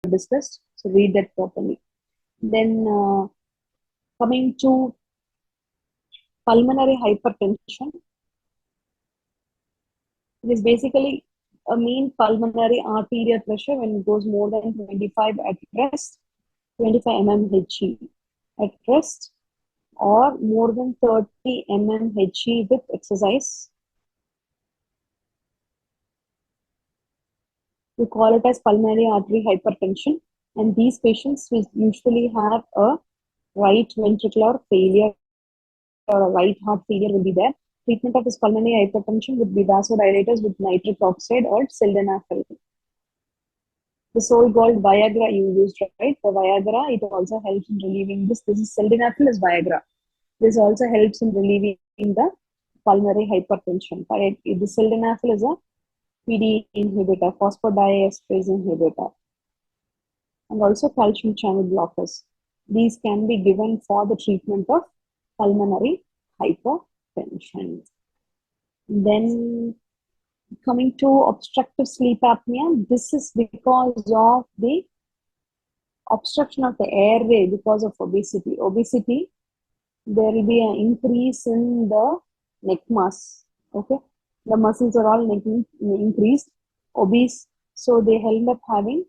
discussed, so read that properly. Then coming to pulmonary hypertension, it is basically a mean pulmonary arterial pressure when it goes more than 25 at rest, 25 mmHg at rest, or more than 30 mmHg with exercise. We call it as pulmonary artery hypertension, and these patients will usually have a right ventricular failure or a right heart failure will be there. Treatment of this pulmonary hypertension would be vasodilators with nitric oxide or sildenafil. The so-called Viagra you used, right? The Viagra, it also helps in relieving this. This is sildenafil is Viagra. This also helps in relieving the pulmonary hypertension. Right? The sildenafil is a PD inhibitor, phosphodiesterase inhibitor, and also calcium channel blockers. These can be given for the treatment of pulmonary hypertension. Then coming to obstructive sleep apnea, this is because of the obstruction of the airway because of obesity. Obesity, there will be an increase in the neck mass. Okay, the muscles are all increased, obese, so they end up having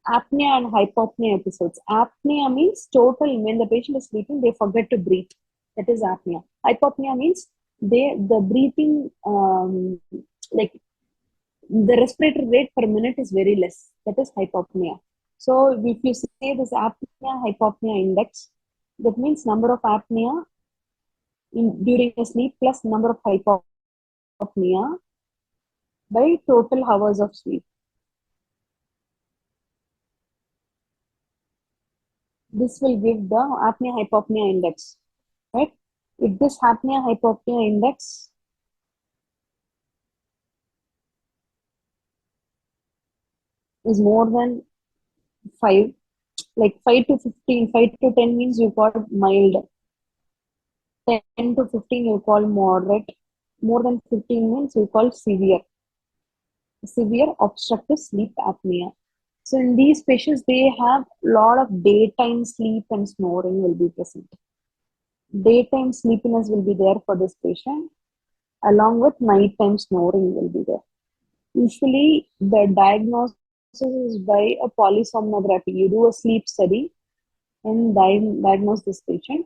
apnea and hypopnea episodes. Apnea means total, when the patient is sleeping, they forget to breathe. That is apnea. Hypopnea means the breathing, like the respiratory rate per minute is very less. That is hypopnea. So if you say this apnea hypopnea index, that means number of apnea during a sleep plus number of hypopnea by total hours of sleep. This will give the apnea hypopnea index, right? If this apnea hypopnea index is more than 5, like 5 to 15, 5 to 10 means you call mild, 10 to 15 you call moderate, more than 15 means you call severe obstructive sleep apnea. So in these patients, they have a lot of daytime sleep and snoring will be present. Daytime sleepiness will be there for this patient, along with nighttime snoring will be there. Usually, the diagnosis is by a polysomnography. You do a sleep study and diagnose this patient.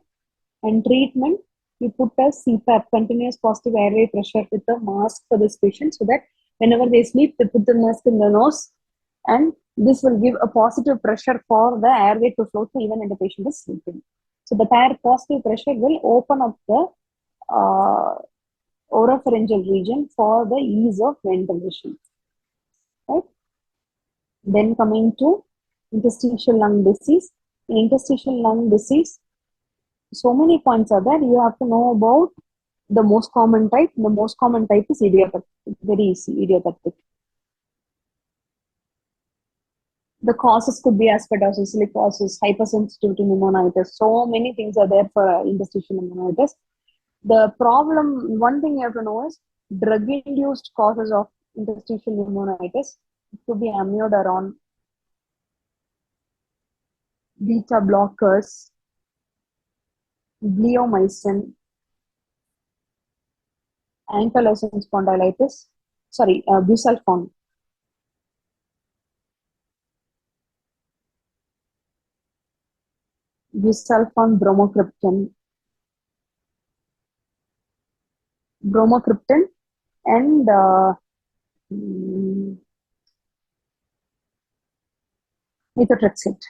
And treatment, you put a CPAP, continuous positive airway pressure, with a mask for this patient, so that whenever they sleep, they put the mask in the nose, and this will give a positive pressure for the airway to flow through even when the patient is sleeping. So the positive pressure will open up the oropharyngeal region for the ease of ventilation. Right? Then coming to interstitial lung disease. In interstitial lung disease, so many points are there. You have to know about the most common type. The most common type is idiopathic. Very easy, idiopathic. The causes could be asbestos, silicosis, hypersensitivity pneumonitis. So many things are there for interstitial pneumonitis. The problem, one thing you have to know is drug-induced causes of interstitial pneumonitis. It could be amiodarone, beta blockers, bleomycin, ankylosing spondylitis, busulfan. Busulfan, bromocriptine, and methotrexate.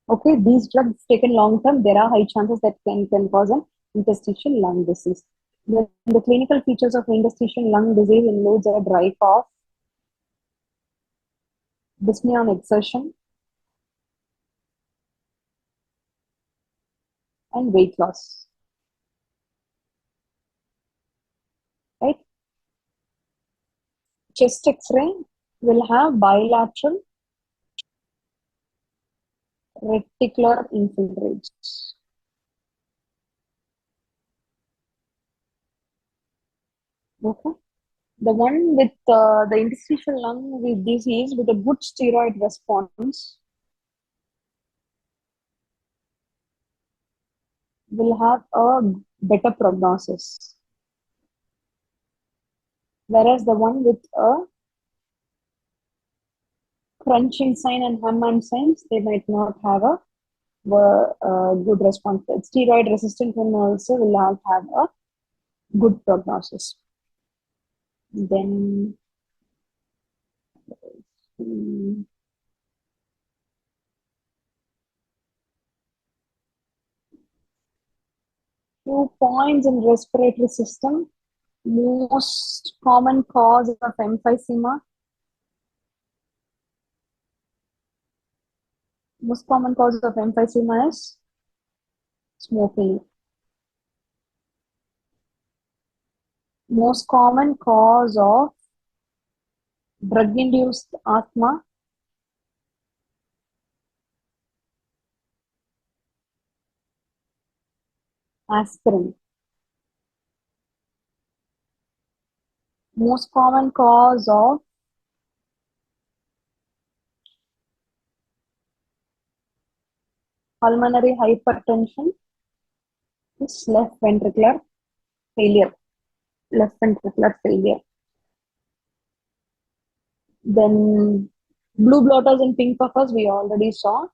Okay, these drugs taken long term, there are high chances that can cause an interstitial lung disease. The clinical features of interstitial lung disease includes a dry cough, dyspnea on exertion, and weight loss. Right? Chest X-ray will have bilateral reticular infiltrates. Okay. The one with the interstitial lung with disease with a good steroid response will have a better prognosis. Whereas the one with a crunching sign and Hammond signs, they might not have a good response. Steroid resistant one also will have a good prognosis. Then, 2 points in respiratory system. Most common cause of emphysema. Most common cause of emphysema is smoking. Most common cause of drug-induced asthma. Aspirin. Most common cause of pulmonary hypertension is left ventricular failure. Left ventricular failure. Then blue blotters and pink puffers we already saw.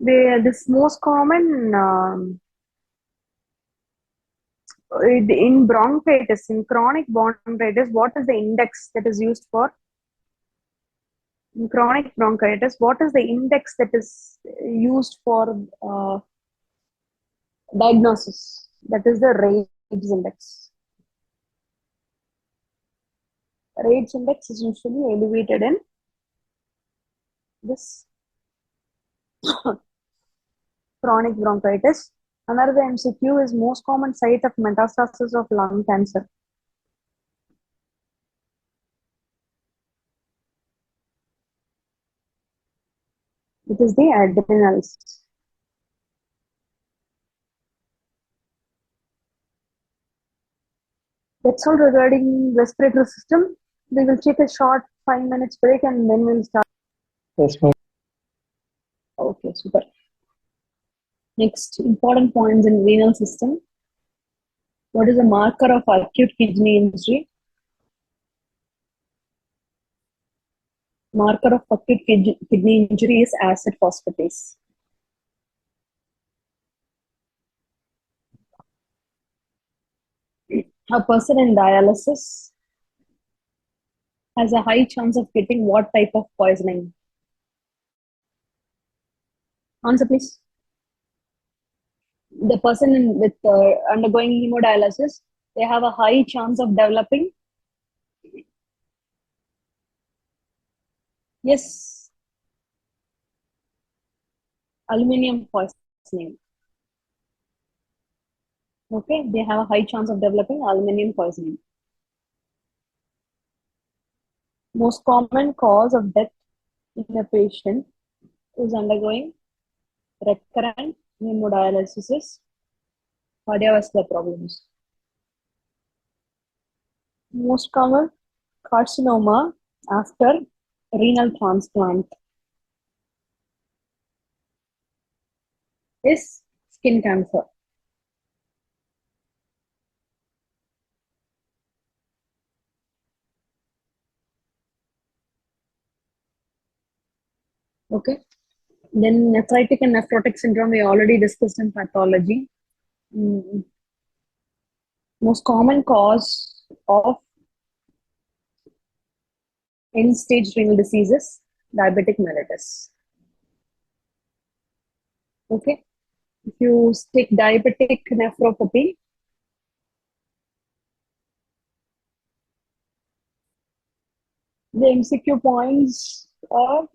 This most common in bronchitis, in chronic bronchitis, what is the index that is used for? In chronic bronchitis, what is the index that is used for diagnosis? That is the RAGES index. RAGES index is usually elevated in this chronic bronchitis. Another MCQ is most common site of metastasis of lung cancer. It is the adrenals. That's all regarding respiratory system. We will take a short 5 minutes break and then we'll start. Yes, ma'am. Okay, super. Next, important points in renal system. What is a marker of acute kidney injury? Marker of acute kidney injury is acid phosphatase. A person in dialysis has a high chance of getting what type of poisoning? Answer, please. The person with undergoing hemodialysis, they have a high chance of developing. Yes. Aluminium poisoning. Okay, they have a high chance of developing aluminium poisoning. Most common cause of death in a patient who is undergoing recurrent hemodialysis is cardiovascular problems. Most common carcinoma after renal transplant is skin cancer. Okay. Then nephritic and nephrotic syndrome we already discussed in pathology. Most common cause of end-stage renal disease is diabetic mellitus. Okay. If you take diabetic nephropathy, the MCQ points are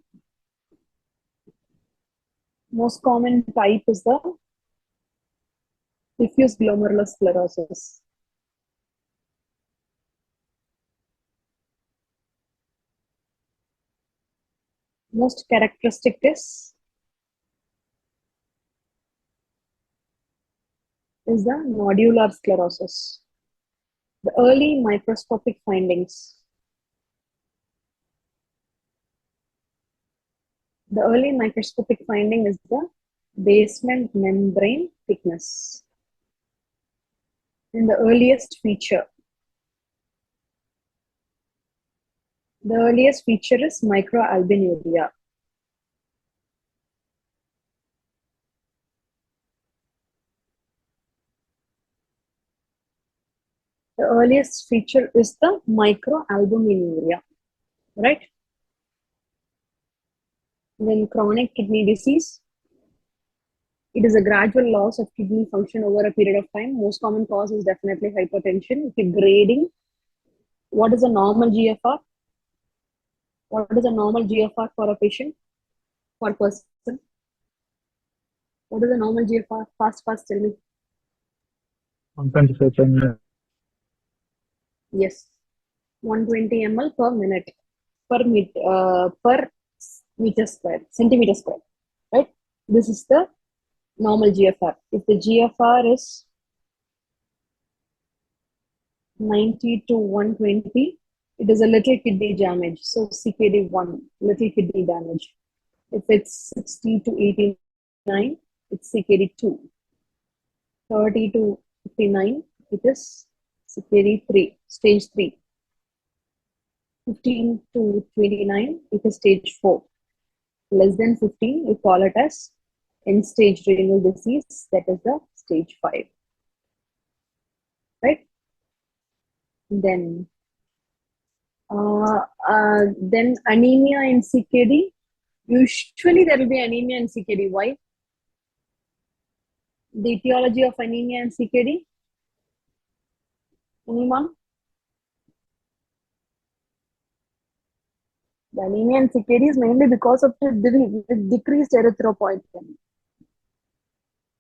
most common type is the diffuse glomerular sclerosis. Most characteristic is the nodular sclerosis. The early microscopic findings. The early microscopic finding is the basement membrane thickness. And the earliest feature. The earliest feature is microalbuminuria. The earliest feature is the microalbuminuria, right? Then chronic kidney disease. It is a gradual loss of kidney function over a period of time. Most common cause is definitely hypertension. If you're grading, what is a normal GFR? What is a normal GFR for a patient, for a person? What is a normal GFR? Fast, tell me. 125 per minute. Yes, 120 ml per minute per meter square, centimeter square, right? This is the normal GFR. If the GFR is 90 to 120, it is a little kidney damage. So CKD1, little kidney damage. If it's 60 to 89, it's CKD2. 30 to 59, it is CKD3, stage 3. 15 to 29, it is stage 4. Less than 15, we call it as end-stage renal disease, that is the stage 5. Right? Then anemia in CKD. Usually there will be anemia in CKD. Why? The etiology of anemia in CKD? Anyone? The anemia in CKD is mainly because of the decreased erythropoietin.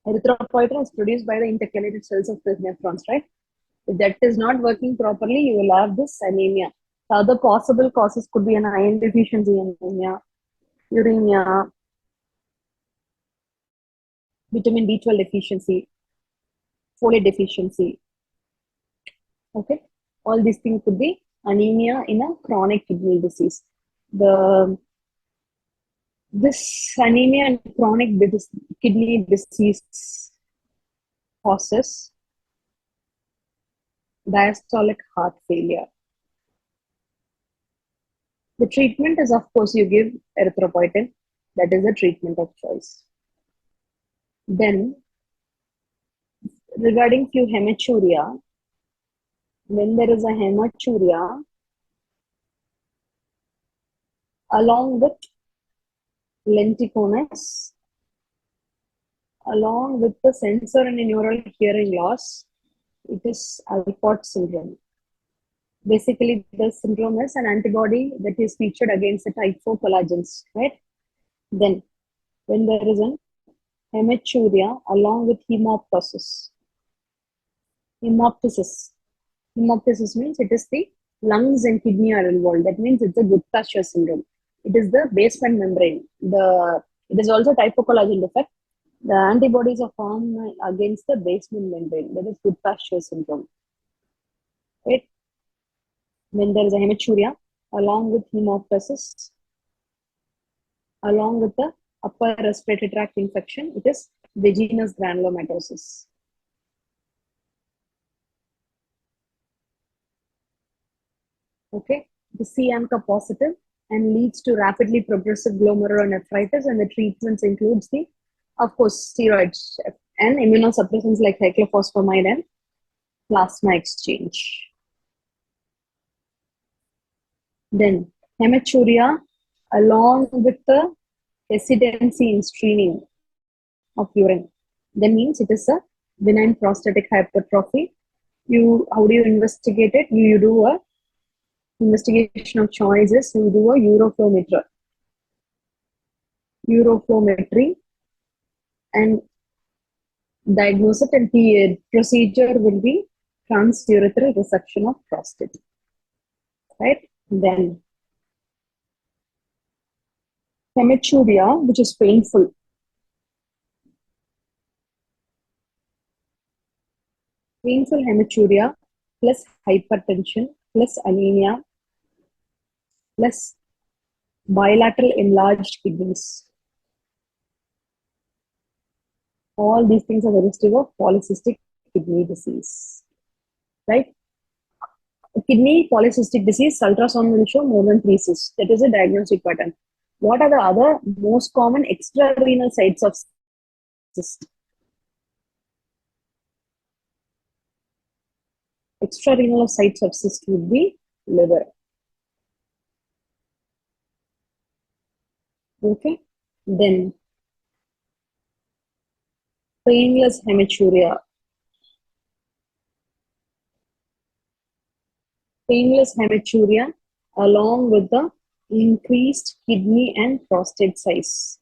Erythropoietin is produced by the intercalated cells of the nephrons, right? If that is not working properly, you will have this anemia. The other possible causes could be an iron deficiency anemia, uremia, vitamin B12 deficiency, folate deficiency. Okay, all these things could be anemia in a chronic kidney disease. This anemia and chronic kidney disease causes diastolic heart failure. The treatment is, of course, you give erythropoietin. That is the treatment of choice. Then, regarding few hematuria, when there is a hematuria, along with lenticonus, along with the sensorineural hearing loss, it is Alport syndrome. Basically, the syndrome is an antibody that is featured against the type 4 collagens, right? Then, when there is an hematuria along with hemoptysis. Hemoptysis means it is the lungs and kidney are involved. That means it's a Gupta-Shaw syndrome. It is the basement membrane. It is also type 4 collagen defect. The antibodies are formed against the basement membrane. That is Gupta-Shaw syndrome. Right? When there is a hematuria along with hemoptysis, along with the upper respiratory tract infection, it is vaginous granulomatosis. Okay, the C-ANCA positive and leads to rapidly progressive glomerulonephritis, and the treatments includes the, of course, steroids and immunosuppressants like cyclophosphamide and plasma exchange. Then hematuria along with the hesitancy in screening of urine. That means it is a benign prostatic hypertrophy. How do you investigate it? You do a investigation of choices. You do a uroflowmetry and diagnose it, and the procedure will be transurethral resection of prostate. Right? Then hematuria, which is painful. Painful hematuria plus hypertension plus anemia plus bilateral enlarged kidneys. All these things are suggestive of polycystic kidney disease, right? Kidney polycystic disease, ultrasound will show more than 3 cysts. That is a diagnostic pattern. What are the other most common extrarenal sites of cyst? Extrarenal sites of cyst would be liver. Okay. Then painless hematuria. Painless hematuria along with the increased kidney and prostate size.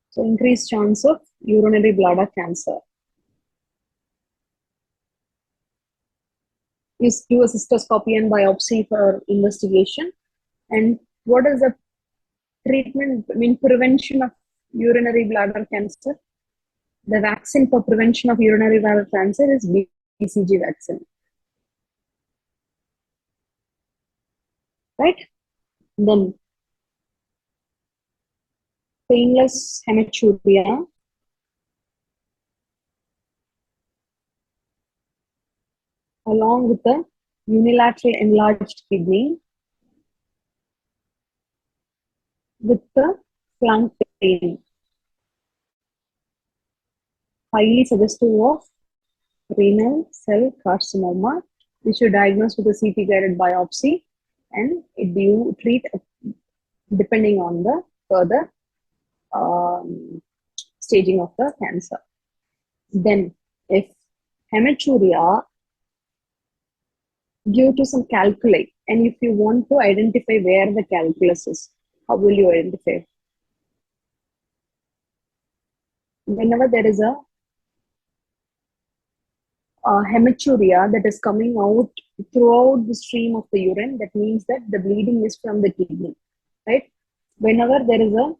So increased chance of urinary bladder cancer. You do a cystoscopy and biopsy for investigation. And what is the treatment, prevention of urinary bladder cancer? The vaccine for prevention of urinary bladder cancer is BCG vaccine. Right? Then painless hematuria along with the unilateral enlarged kidney with the flank pain. Highly suggestive of renal cell carcinoma, which you diagnose with a CT guided biopsy, and you treat depending on the further staging of the cancer. Then, if hematuria due to some calculi, and if you want to identify where the calculus is, how will you identify? Whenever there is a hematuria that is coming out throughout the stream of the urine, that means that the bleeding is from the kidney, right? Whenever there is a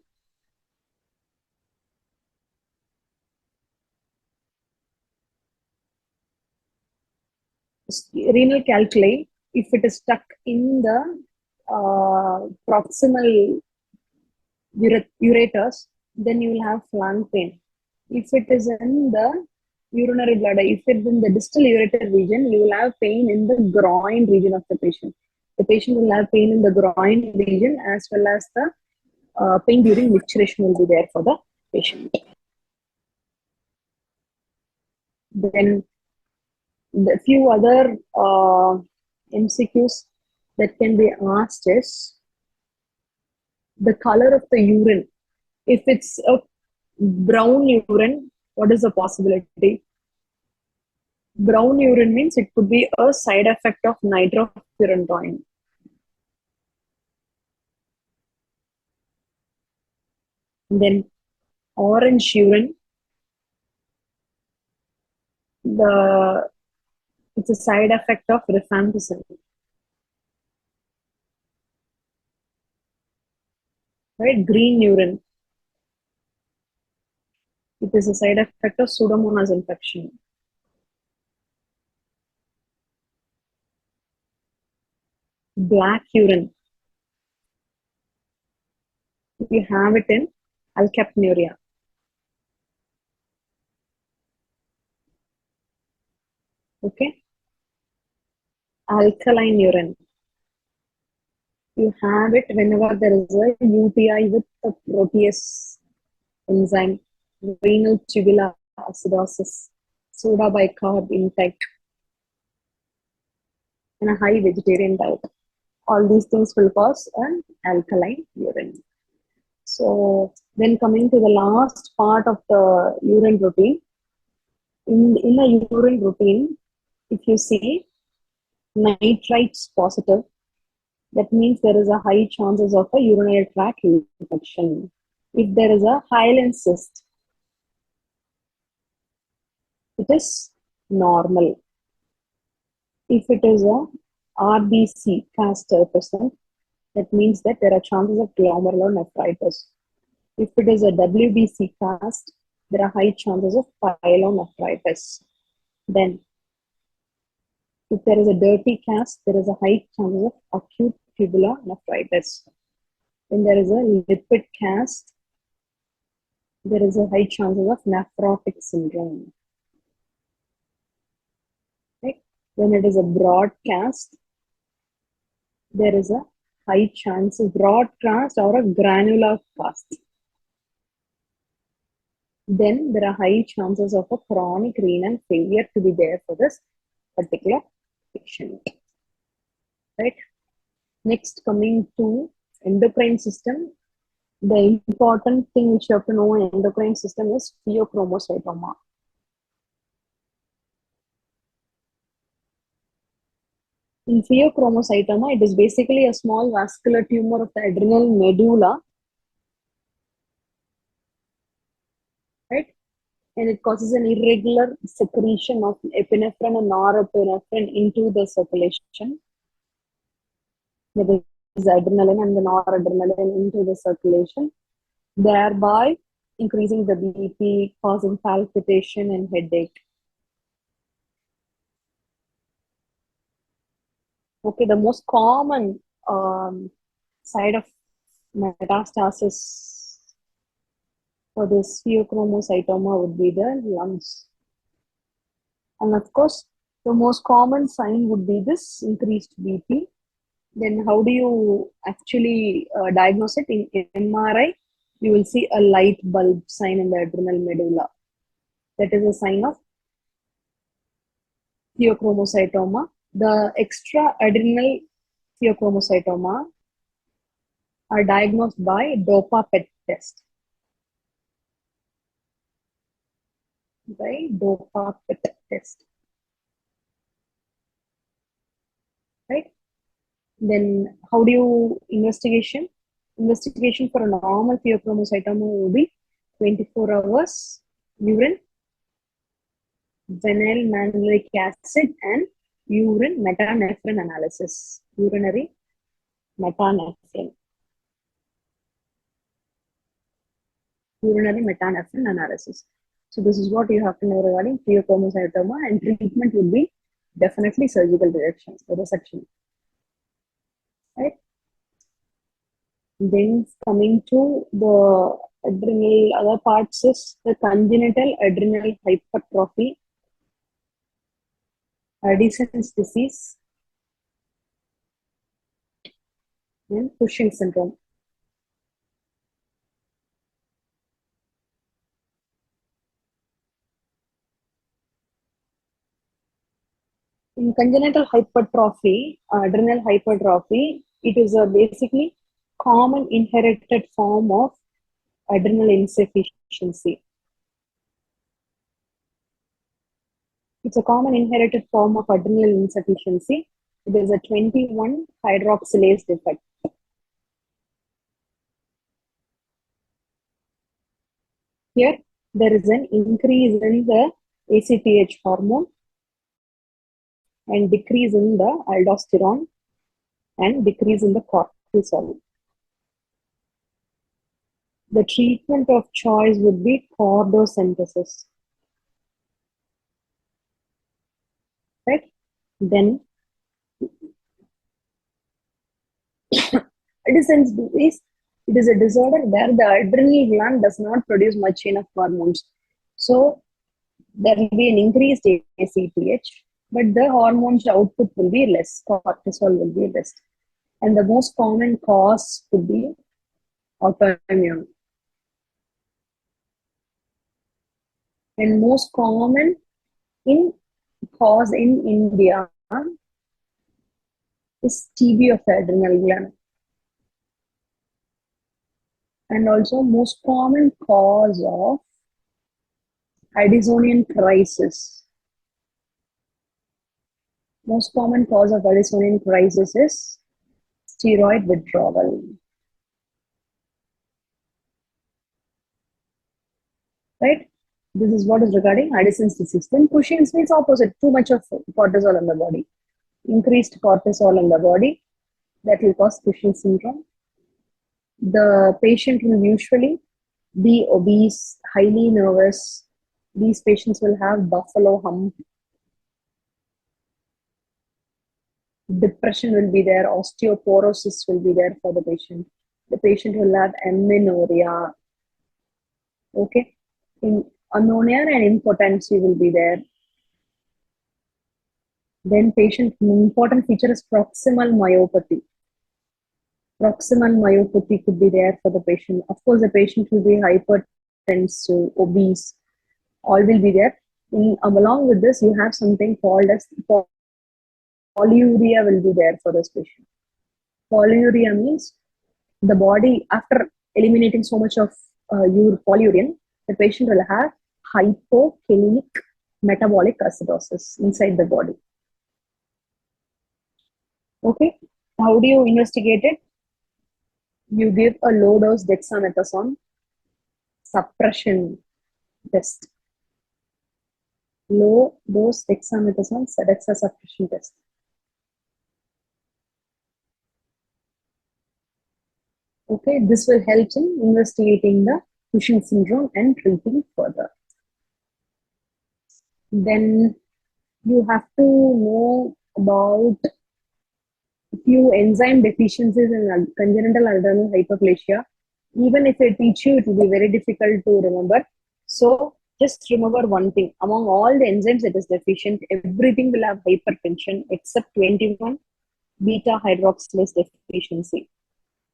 renal calculi, if it is stuck in the proximal ureters, then you will have flank pain. If it is in the urinary bladder, if it is in the distal ureter region, you will have pain in the groin region of the patient. The patient will have pain in the groin region as well as the pain during micturition will be there for the patient. Then the few other MCQs that can be asked is the color of the urine. If it's a brown urine, what is the possibility? Brown urine means it could be a side effect of nitrofurantoin. Then orange urine, it's a side effect of rifampicin. Right? Green urine, it is a side effect of Pseudomonas infection. Black urine, we have it in alkapnuria. Okay. Alkaline urine, you have it whenever there is a UTI with the protease enzyme, renal tubular acidosis, soda bicarb intake, and a high vegetarian diet. All these things will cause an alkaline urine. So then coming to the last part of the urine routine, in a urine routine, if you see nitrites positive, that means there is a high chances of a urinary tract infection. If there is a hyaline cyst, it is normal. If it is a RBC cast percent, that means that there are chances of glomerulonephritis. If it is a WBC cast, there are high chances of pyelonephritis. Then, if there is a dirty cast, there is a high chance of acute tubular nephritis. When there is a lipid cast, there is a high chances of nephrotic syndrome. Right? When it is a broad cast, there is a high chance of broad cast or a granular cast. Then there are high chances of a chronic renal failure to be there for this particular patient. Right? Next, coming to endocrine system, the important thing which you have to know in endocrine system is pheochromocytoma. In pheochromocytoma, it is basically a small vascular tumor of the adrenal medulla, right? And it causes an irregular secretion of epinephrine and norepinephrine into the circulation. That is adrenaline and the noradrenaline into the circulation, thereby increasing the BP, causing palpitation and headache. Okay, the most common side of metastasis for this pheochromocytoma would be the lungs. And of course, the most common sign would be this increased BP. Then how do you actually diagnose it? In MRI, you will see a light bulb sign in the adrenal medulla. That is a sign of pheochromocytoma. The extra adrenal pheochromocytoma are diagnosed by DOPA PET test. By DOPA PET test. Right? Then how do you investigation? Investigation for a normal pheochromocytoma will be 24 hours urine, vinyl manuric acid, and urine metanephrine analysis. Urinary metanephrine. Urinary metanephrine analysis. So this is what you have to know regarding pheochromocytoma, and treatment will be definitely surgical directions or resection. Right? Then coming to the adrenal other parts is the congenital adrenal hypertrophy, Addison's disease, and Cushing syndrome. In congenital hypertrophy, adrenal hypertrophy, it is a basically common inherited form of adrenal insufficiency. It's a common inherited form of adrenal insufficiency. It is a 21 hydroxylase defect. Here, there is an increase in the ACTH hormone and decrease in the aldosterone and decrease in the cortisol. The treatment of choice would be chordosynthesis. Right? Then, Addison's disease, it is a disorder where the adrenal gland does not produce much enough hormones. So, there will be an increased ACTH, but the hormones output will be less, cortisol will be less. And the most common cause would be autoimmune. And most common cause in India is TB of the adrenal gland. And also most common cause of Addisonian crisis. Most common cause of Addisonian crisis is steroid withdrawal. Right? This is what is regarding Addison's disease. Then Cushing's means opposite, too much of cortisol in the body. Increased cortisol in the body, that will cause Cushing syndrome. The patient will usually be obese, highly nervous. These patients will have buffalo hump. Depression will be there, osteoporosis will be there for the patient. The patient will have amenorrhea, okay? Ammonia and impotency will be there. Then patient important feature is proximal myopathy. Proximal myopathy could be there for the patient. Of course, the patient will be hypertensive, obese, all will be there. Along with this, you have something called as polyuria will be there for this patient. Polyuria means the body, after eliminating so much of polyurine, the patient will have hypokalemic metabolic acidosis inside the body. Okay, how do you investigate it? You give a low dose dexamethasone suppression test. Low dose dexamethasone dexa suppression test. Okay, this will help in investigating the Cushing syndrome and treating further. Then you have to know about few enzyme deficiencies in congenital adrenal hyperplasia. Even if I teach you, it will be very difficult to remember. So just remember one thing. Among all the enzymes that is deficient, everything will have hypertension except 21 beta hydroxylase deficiency.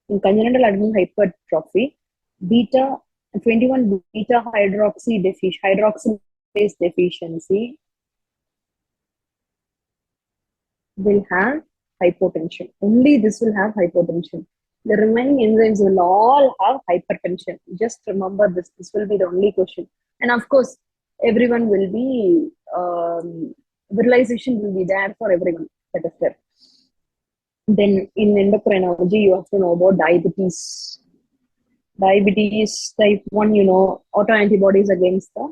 In congenital adrenal hypertrophy, 21 beta hydroxylase deficiency will have hypotension. Only this will have hypotension. The remaining enzymes will all have hypertension. Just remember this. This will be the only question. And of course, everyone will be, virilization will be there for everyone. That is there. Then in endocrinology, you have to know about diabetes. Diabetes type 1, autoantibodies against the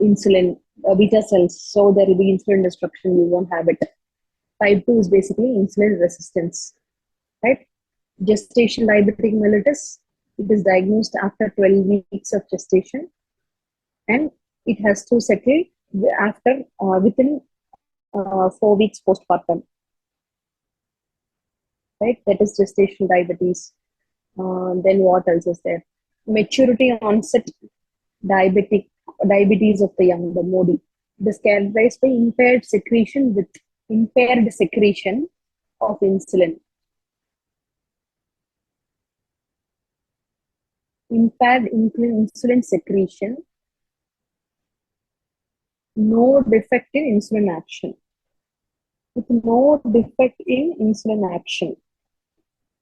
insulin, beta cells. So there will be insulin destruction. You won't have it. Type 2 is basically insulin resistance, right? Gestation diabetic mellitus, it is diagnosed after 12 weeks of gestation and it has to settle after within 4 weeks postpartum, right? That is gestational diabetes. Then what else is there? Maturity onset diabetes of the young, the MODY. It is characterized by impaired secretion of insulin. Impaired insulin secretion, no defect in insulin action. With no defect in insulin action.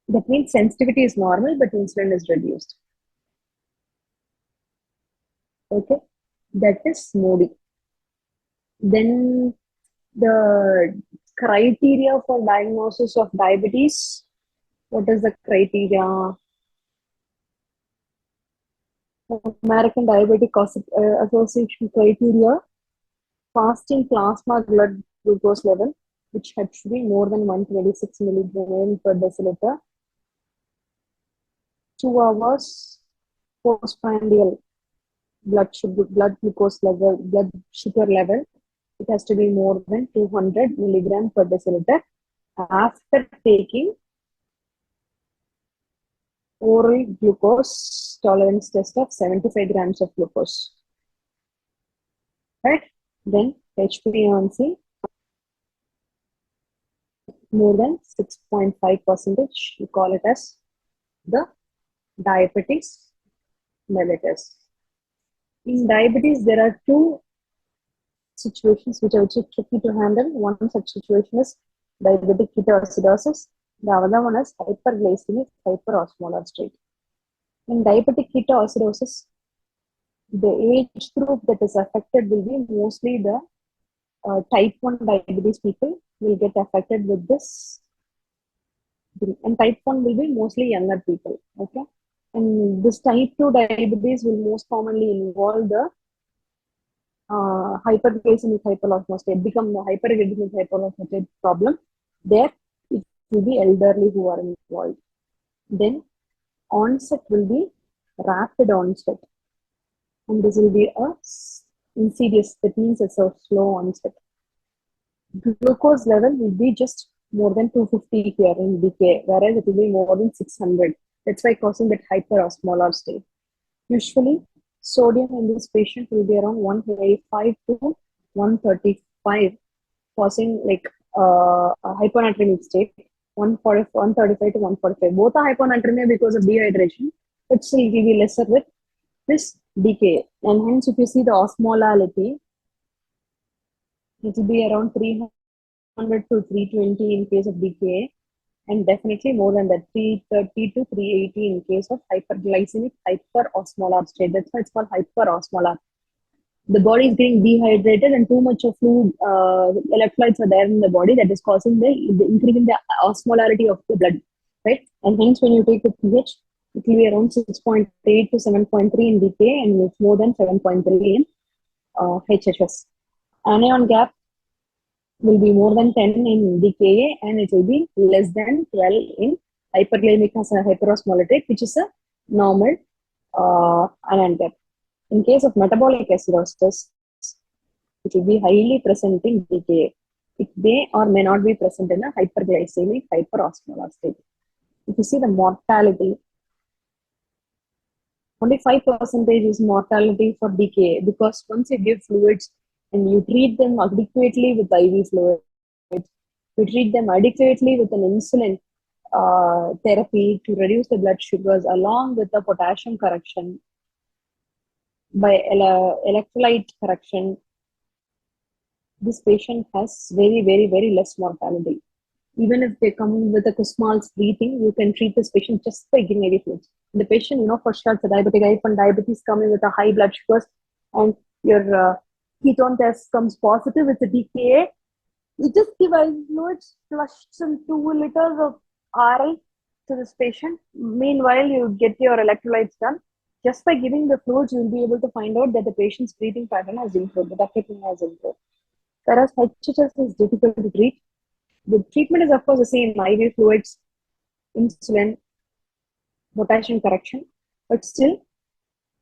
That means sensitivity is normal, but insulin is reduced. Okay, that is MODY. Then the criteria for diagnosis of diabetes. What is the criteria? American Diabetic Association criteria: fasting plasma blood glucose level, which had to be more than 126 milligram per deciliter. 2 hours postprandial blood glucose level, blood sugar level. It has to be more than 200 milligram per deciliter after taking oral glucose tolerance test of 75 grams of glucose. Right? Then HbA1c more than 6.5%. You call it as the diabetes mellitus. In diabetes, there are two situations which are tricky to handle. One such situation is diabetic ketoacidosis. The other one is hyperglycemic hyperosmolar state. In diabetic ketoacidosis, the age group that is affected will be mostly the type 1 diabetes people will get affected with this. And type 1 will be mostly younger people. Okay. And this type 2 diabetes will most commonly involve the hyperglycemic hyperosmolar state, become the hyperglycemic hyperosmolar state problem. There, it will be elderly who are involved. Then, onset will be rapid onset. and this will be a insidious, that means it's a slow onset. Glucose level will be just more than 250 here in decay, whereas it will be more than 600. That's why causing that hyperosmolar state. Usually, sodium in this patient will be around 185 to 135, causing like a hyponatremic state. 135 to 145. Both are hyponatremia because of dehydration, but still it will be lesser with this decay. And hence, if you see the osmolality, it will be around 300 to 320 in case of decay, and definitely more than that, 330 to 380 in case of hyperglycemic hyperosmolar state. That's why it's called hyperosmolar. The body is getting dehydrated and too much of fluid, electrolytes are there in the body, that is causing the increasing the osmolarity of the blood, right? And hence, when you take the pH, it will be around 6.8 to 7.3 in decay, and it's more than 7.3 in HHS. Anion gap will be more than 10 in DKA, and it will be less than 12 in hyperglycemic hyperosmolar, which is a normal anion gap. In case of metabolic acidosis, it will be highly present in DKA. It may or may not be present in a hyperglycemic hyperosmolar state. If you see the mortality, only 5% is mortality for DKA, because once you give fluids and you treat them adequately with IV fluids, you treat them adequately with an insulin therapy to reduce the blood sugars along with the potassium correction, by electrolyte correction, this patient has very, very, very less mortality. Even if they come with a small breathing, you can treat this patient just by giving IV fluids. The patient, for sure, the diabetic and diabetes coming with a high blood sugars, and your ketone test comes positive with the DKA, you just give IV fluids, flush some 2 liters of RL to this patient. Meanwhile, you get your electrolytes done. Just by giving the fluids, you'll be able to find out that the patient's breathing pattern has improved, the ducting has improved. Whereas HHS is difficult to treat. The treatment is, of course, the same: IV fluids, insulin, potassium correction, but still,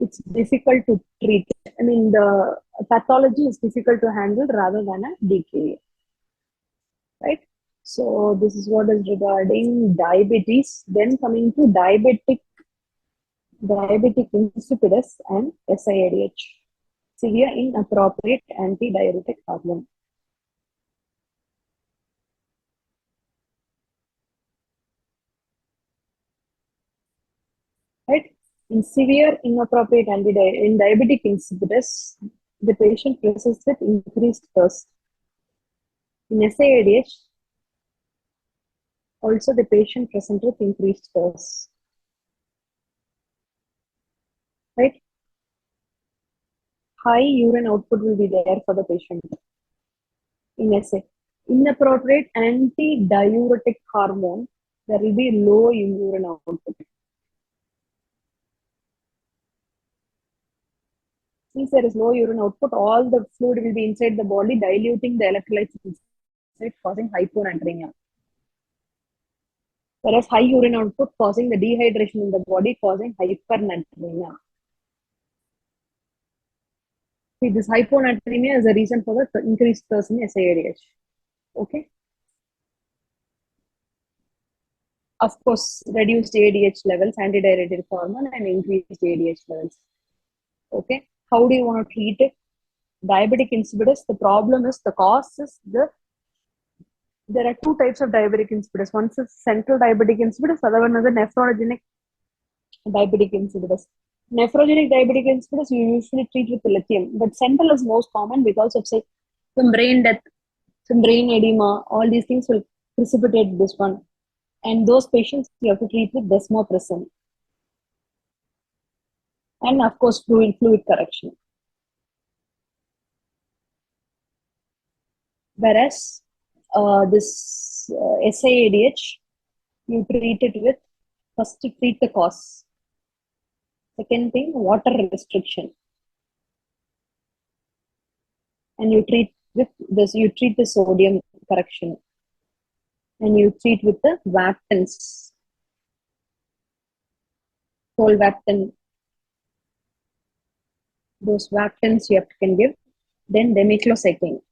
it's difficult to treat. I mean, the pathology is difficult to handle rather than a DKA, right? So this is what is regarding diabetes. Then coming to diabetic insipidus and SIADH, severe inappropriate antidiuretic hormone. Right? In severe inappropriate in diabetic insipidus, the patient presents with increased thirst. In SIADH, also the patient presents with increased thirst. Right? High urine output will be there for the patient. In SA, inappropriate antidiuretic hormone, there will be low urine output. Since there is low urine output, all the fluid will be inside the body, diluting the electrolytes inside, causing hyponatremia. Whereas high urine output causing the dehydration in the body, causing hypernatremia. See, this hyponatremia is the reason for the increased thirst in SIADH. Okay. Of course, reduced ADH levels, antidiuretic hormone, and increased ADH levels. Okay. How do you want to treat it? Diabetic insipidus, the problem is, the cause is there are two types of diabetic insipidus. One is central diabetic insipidus, other one is a nephrogenic diabetic insipidus. Nephrogenic diabetic insipidus you usually treat with lithium, but central is most common because of, say, some brain death, some brain edema. All these things will precipitate this one, and those patients you have to treat with desmopressin, and of course fluid correction. Whereas this SIADH, you treat it with, first you treat the cause. Second thing, water restriction. And you treat with this, you treat the sodium correction. And you treat with the vaptans, tolvaptan, Those vaccines you can give. Then demiclocycline.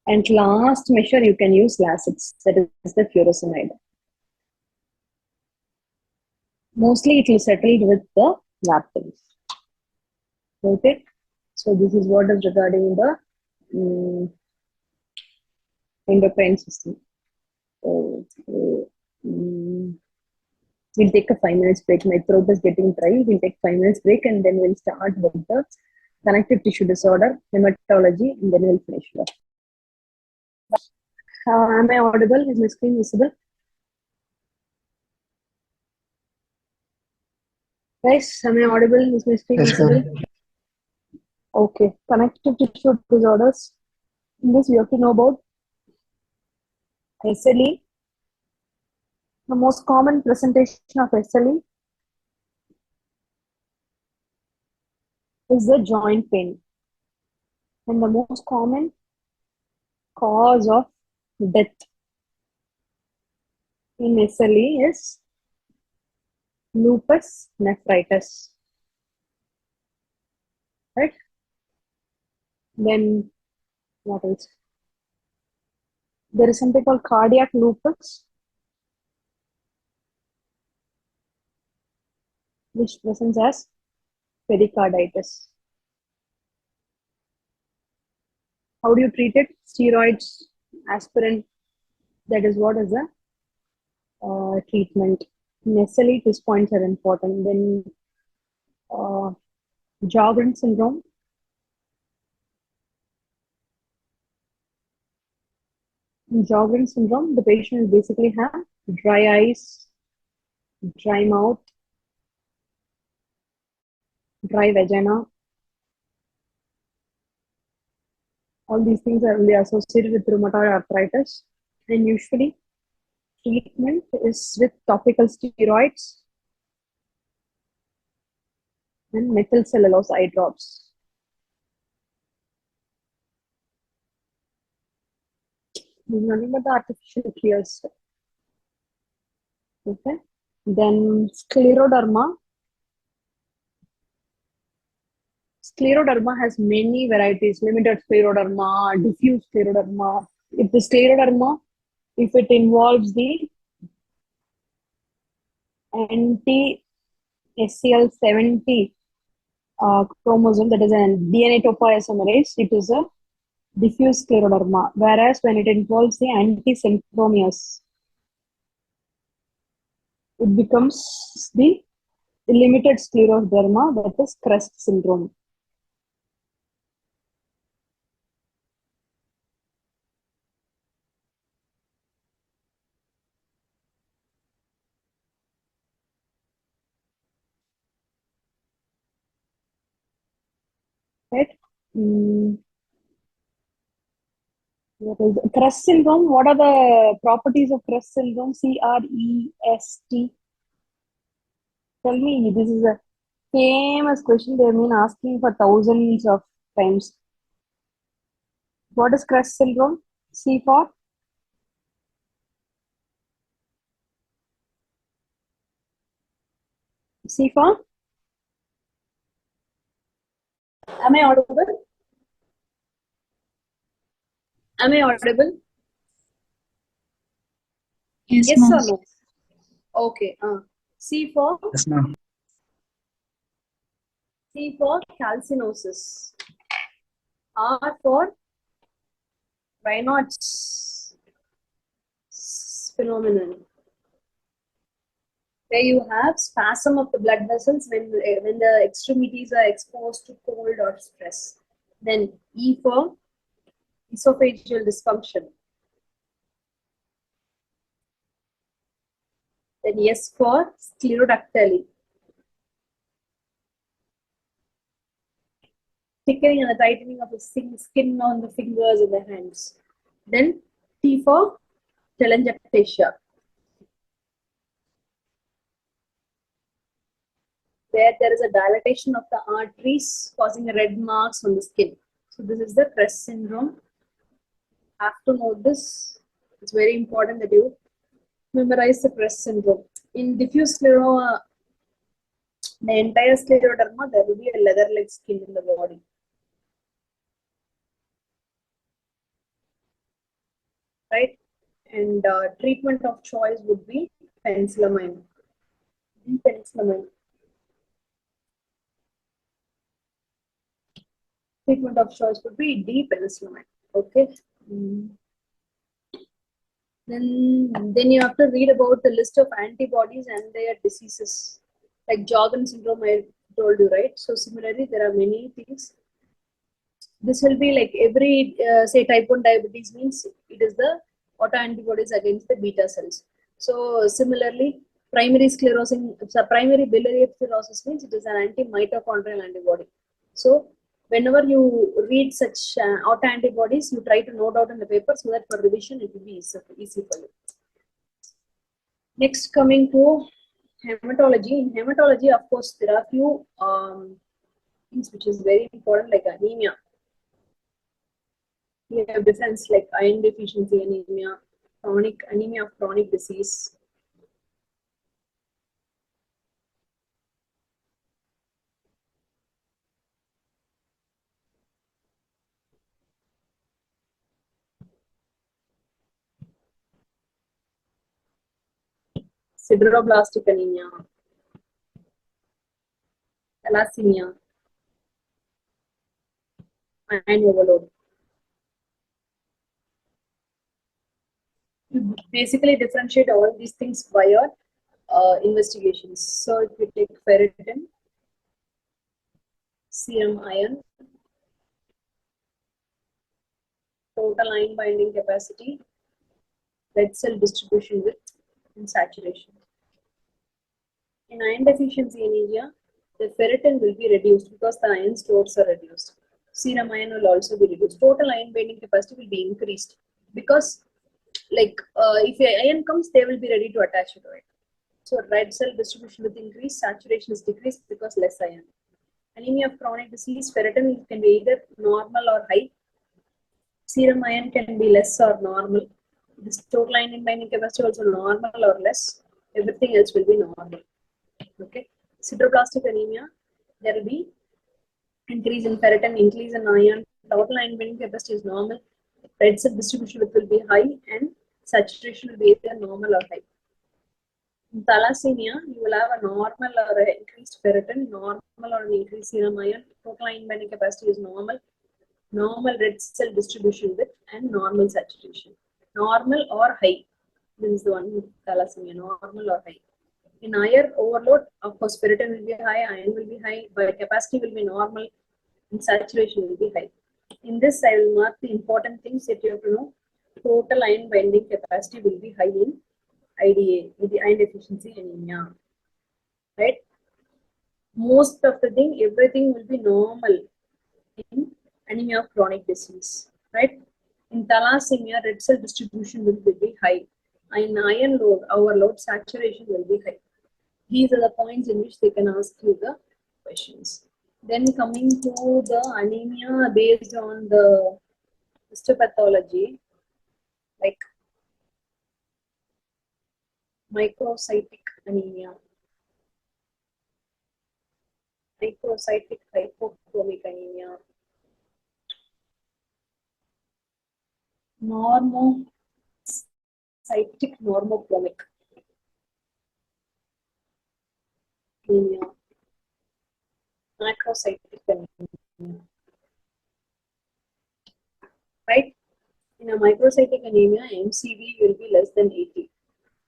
And last measure you can use Lasix, that is the furosemide. Mostly it will settle with the vaccines. Okay. So this is what is regarding the endocrine system. So, we'll take a 5 minutes break. My throat is getting dry. We'll take 5 minutes break and then we'll start with the connective tissue disorder, hematology, and then we'll finish it. Am I audible? Is my screen visible? Guys, am I audible? Is my screen visible? Okay. Connective tissue disorders. In this, we have to know about SLE. The most common presentation of SLE is the joint pain. And the most common cause of death in SLE is lupus nephritis. Right? Then what else? There is something called cardiac lupus, which presents as pericarditis. How do you treat it? Steroids, aspirin. That is what is the treatment. In SLE, 2 points are important. Then Sjogren syndrome. In Sjogren syndrome, the patient will basically have dry eyes, dry mouth, dry vagina. All these things are really associated with rheumatoid arthritis. And usually, treatment is with topical steroids and methylcellulose eye drops. There's nothing but the artificial tears. Okay. Then scleroderma. Scleroderma has many varieties, limited scleroderma, diffuse scleroderma. If the scleroderma, if it involves the anti-SCL70 chromosome, that is a DNA topoisomerase, it is a diffuse scleroderma. Whereas when it involves the anti-centromeres, it becomes the limited scleroderma, that is CREST syndrome. Right? CREST syndrome, what are the properties of CREST syndrome? CREST. Tell me, this is a famous question they have been asking for thousands of times. What is CREST syndrome? C for? C for? Am I audible? Am I audible? Yes, Yes ma'am. or no? Okay. C for? Yes, ma'am. C for calcinosis. R for Raynaud's phenomenon, where you have spasm of the blood vessels when the extremities are exposed to cold or stress. Then E for esophageal dysfunction. Then S for sclerodactyly, thickening and the tightening of the skin on the fingers and the hands. Then T for telangiectasia, where there is a dilatation of the arteries causing red marks on the skin. So this is the CREST syndrome. Have to note this. It's very important that you memorize the CREST syndrome. In diffuse The entire scleroderma, there will be a leather-like skin in the body. Right? And treatment of choice would be penicillamine. Penicillamine. Treatment of choice would be D-penicillamine. Okay. Then you have to read about the list of antibodies and their diseases. Like Jordan syndrome, I told you, right? So similarly, there are many things. This will be like every, say, type 1 diabetes means it is the autoantibodies against the beta cells. So similarly, primary primary biliary cirrhosis means it is an anti-mitochondrial antibody. So whenever you read such autoantibodies, you try to note out in the paper so that for revision it will be easy for you. Next, coming to hematology. In hematology, of course, there are few things which is very important, like anemia. We have difference like iron deficiency anemia, chronic anemia of chronic disease. Sideroblastic anemia, thalassemia, iron overload. You basically differentiate all these things by your investigations. So if you take ferritin, serum iron, total iron binding capacity, red cell distribution width, and saturation. In iron deficiency anemia, the ferritin will be reduced because the iron stores are reduced. Serum iron will also be reduced. Total iron binding capacity will be increased because, like, if iron comes, they will be ready to attach to it. So red cell distribution with increase, saturation is decreased because less iron. Anemia of chronic disease, ferritin can be either normal or high. Serum iron can be less or normal. This total iron binding capacity also normal or less. Everything else will be normal. Okay. Sideroblastic anemia, there will be increase in ferritin, increase in iron. Total iron binding capacity is normal. Red cell distribution will be high and saturation will be either normal or high. In thalassemia, you will have a normal or an increased ferritin, normal or an increased serum iron. Total iron binding capacity is normal. Normal red cell distribution width and normal saturation. Normal or high. This is the one with thalassemia, normal or high. In iron overload, of course, ferritin will be high, iron will be high, but capacity will be normal, and saturation will be high. In this, I will mark the important things that you have to know. Total iron binding capacity will be high in IDA, with the iron deficiency anemia. Right? Most of the thing, everything will be normal in anemia of chronic disease. Right? In thalassemia, red cell distribution will be high. In iron load, overload, saturation will be high. These are the points in which they can ask you the questions. Then coming to the anemia based on the histopathology, like microcytic anemia, microcytic hypochromic anemia, normocytic normochromic anemia, macrocytic anemia. Right? In a microcytic anemia, MCV will be less than 80.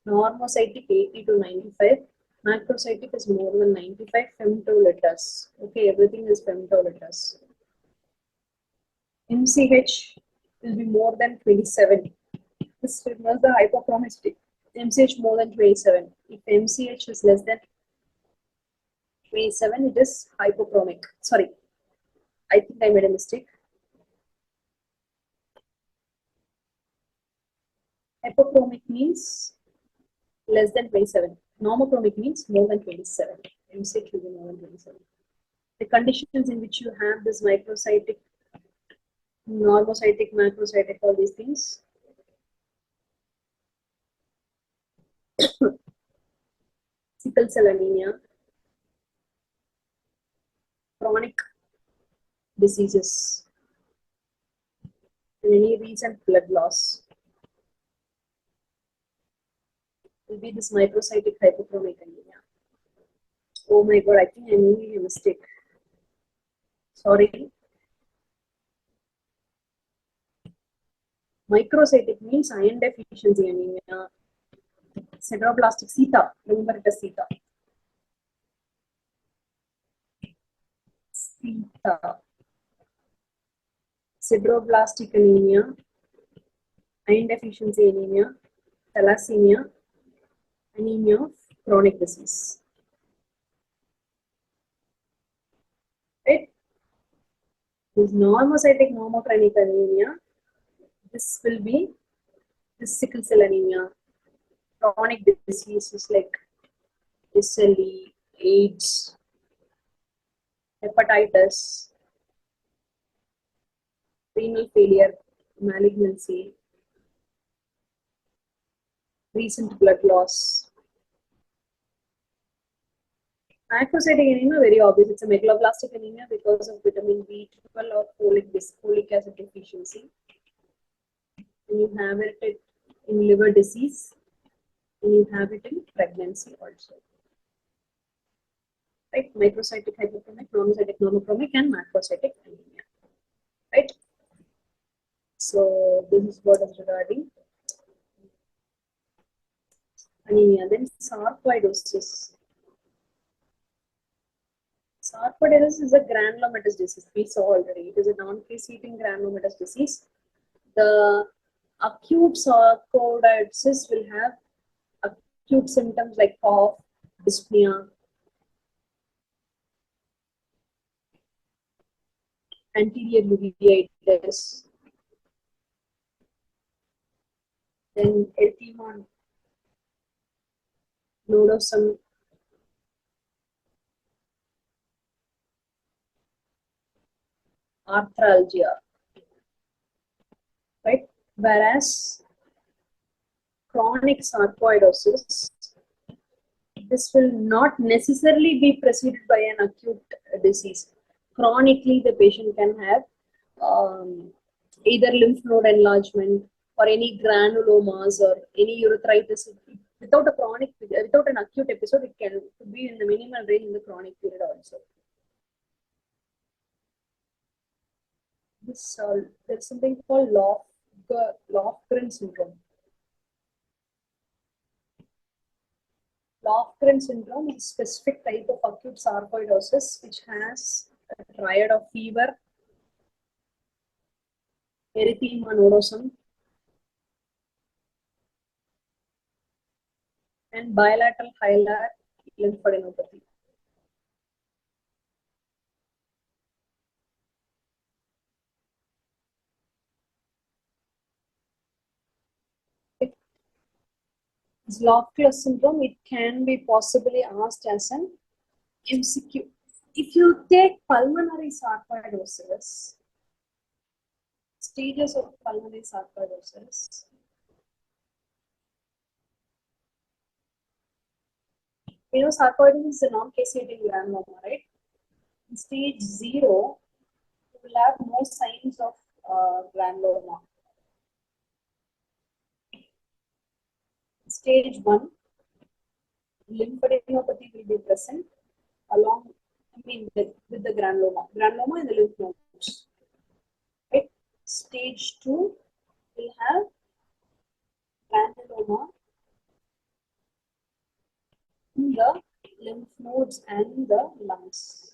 Normocytic 80 to 95. Macrocytic is more than 95 femtoliters. Okay, everything is femtoliters. MCH will be more than 27. This was the hypochromatic. MCH more than 27. If MCH is less than 27, it is hypochromic. Sorry, I think I made a mistake. Hypochromic means less than 27. Normochromic means more than 27. MCH will be more than 27. The conditions in which you have this microcytic, normocytic, macrocytic, all these things. Sickle cell anemia, chronic diseases and any recent blood loss will be this microcytic hypochromic anemia. Oh my god, I think I'm making a mistake. Sorry. Microcytic means iron deficiency anemia. Sideroblastic theta. Remember it as theta. Theta. Sideroblastic anemia, iron deficiency anemia, thalassemia, anemia of chronic disease. Right? This normocytic normochronic anemia, this will be this sickle cell anemia, chronic diseases like SLE, AIDS, hepatitis, renal failure, malignancy, recent blood loss. Macrocytic anemia, very obvious. It's a megaloblastic anemia because of vitamin B12 or folic acid deficiency. And you have it in liver disease, and you have it in pregnancy also. Right? Microcytic hypochromic, normocytic normochromic, and macrocytic anemia. Right? So this is what is regarding anemia. Then sarcoidosis. Sarcoidosis is a granulomatous disease. We saw already. It is a non-case-eating granulomatous disease. The acute sarcoidosis will have acute symptoms like cough, dyspnea, anterior uveitis, then erythema nodosum, arthralgia, right? Whereas chronic sarcoidosis, this will not necessarily be preceded by an acute disease. Chronically, the patient can have either lymph node enlargement or any granulomas or any urethritis. Without an acute episode, it can be in the minimal range in the chronic period also. There's something called Lofgren syndrome. Lofgren syndrome is a specific type of acute sarcoidosis which has a triad of fever, erythema nodosum, and bilateral hilar lymphadenopathy. This Lofgren syndrome, it can be possibly asked as an MCQ. If you take pulmonary sarcoidosis, stages of pulmonary sarcoidosis, you know, sarcoidosis is a non-caseating granuloma, right? In stage 0, you will have no signs of granuloma. Stage 1, lymphadenopathy will be present along, with the granuloma. Granuloma in the lymph nodes. Right? Stage 2 will have granuloma in the lymph nodes and the lungs.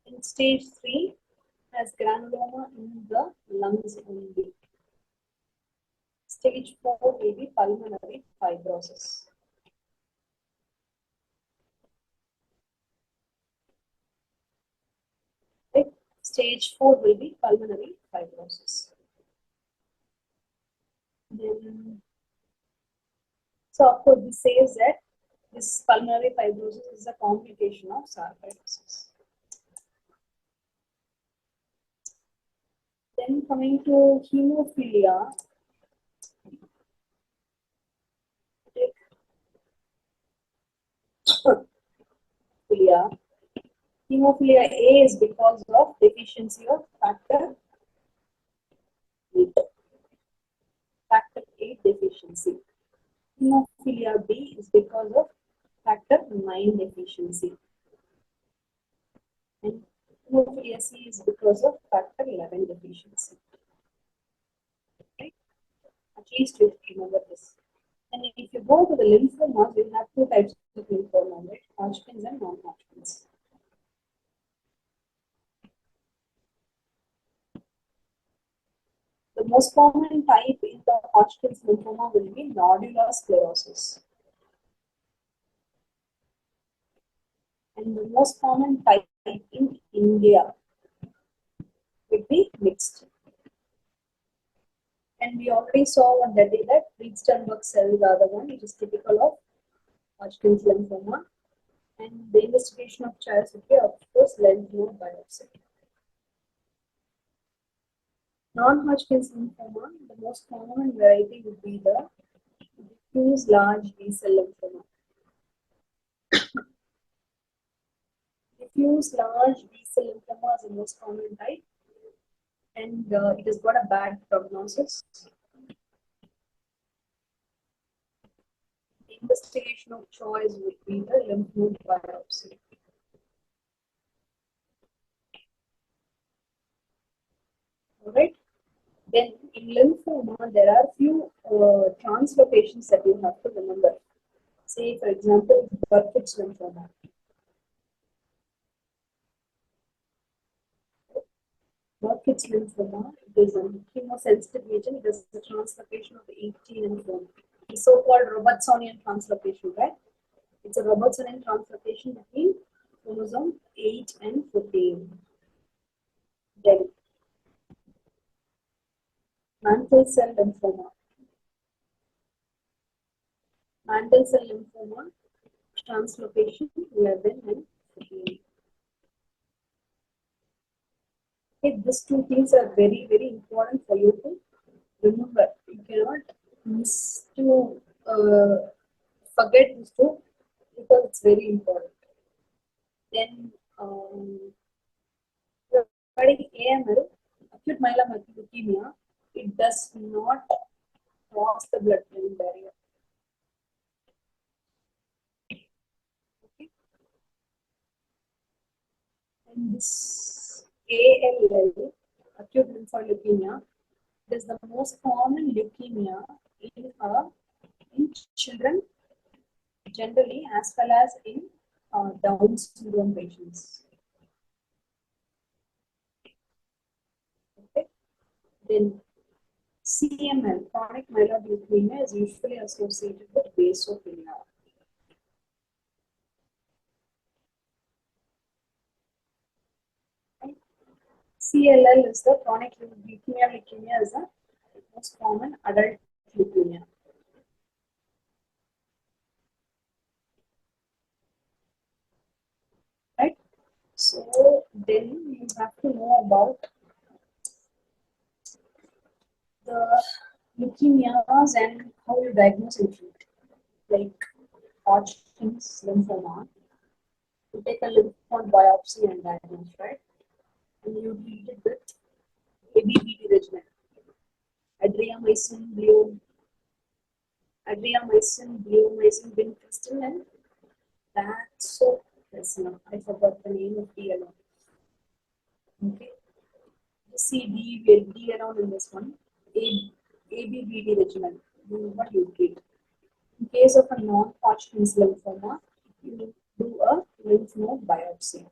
In stage 3, has granuloma in the lungs only. Stage 4 will be pulmonary fibrosis. Right? Stage 4 will be pulmonary fibrosis. Then, so of course, this says that this pulmonary fibrosis is a complication of sarcoidosis. Then coming to hemophilia, Hemophilia A is because of deficiency of factor 8. Factor 8 deficiency. Hemophilia B is because of factor 9 deficiency. And hemophilia C is because of factor 11 deficiency. Right? At least you remember this. And if you go to the lymphomas, you have two types of lymphoma, right? Hodgkin's and non-Hodgkin's. The most common type in the Hodgkin's lymphoma will be nodular sclerosis. And the most common type in India will be mixed. And we already saw on that day that Reed-Sternberg cells are the one which is typical of Hodgkin's lymphoma. And the investigation of choice would be, of course, lymph node biopsy. Non-Hodgkin's lymphoma, the most common variety would be the diffuse large B-cell lymphoma. Diffuse large B-cell lymphoma is the most common type, and it has got a bad prognosis. The investigation of choice would be the lymph node biopsy. Alright. Then in lymphoma, there are few translocations that you have to remember. Say, for example, Burkitt's lymphoma. Burkitt's lymphoma, it is a chemosensitive agent. It is the translocation of the 18 and 4. The so-called Robertsonian translocation, right? It's a Robertsonian translocation between chromosome 8 and 14. Then, mantle cell lymphoma. Mantle cell lymphoma, translocation 11 and 14. Okay, these two things are very, very important for you to remember. You cannot miss to forget these two because it's very important. Then, regarding AML, acute myeloid leukemia, it does not cross the blood-brain barrier. Okay. And this ALL, acute lymphoid leukemia, is the most common leukemia in children generally, as well as in Down syndrome patients. Okay. Then CML, chronic myeloid leukemia, is usually associated with basophilia. CLL is the chronic leukemia is the most common adult leukemia. Right? So then you have to know about the leukemias and how you diagnose and treat. Like Hodgkin's lymphoma, you take a lymph node biopsy and diagnose, right? And you treat it with ABBD regimen. Adriamycin, bleomycin, vincristine, and taxopressine. I forgot the name of the alone. Okay. See D around in this one. ABBD regimen. What you treat. In case of a non-Hodgkin's lymphoma, you do a lymph node biopsy.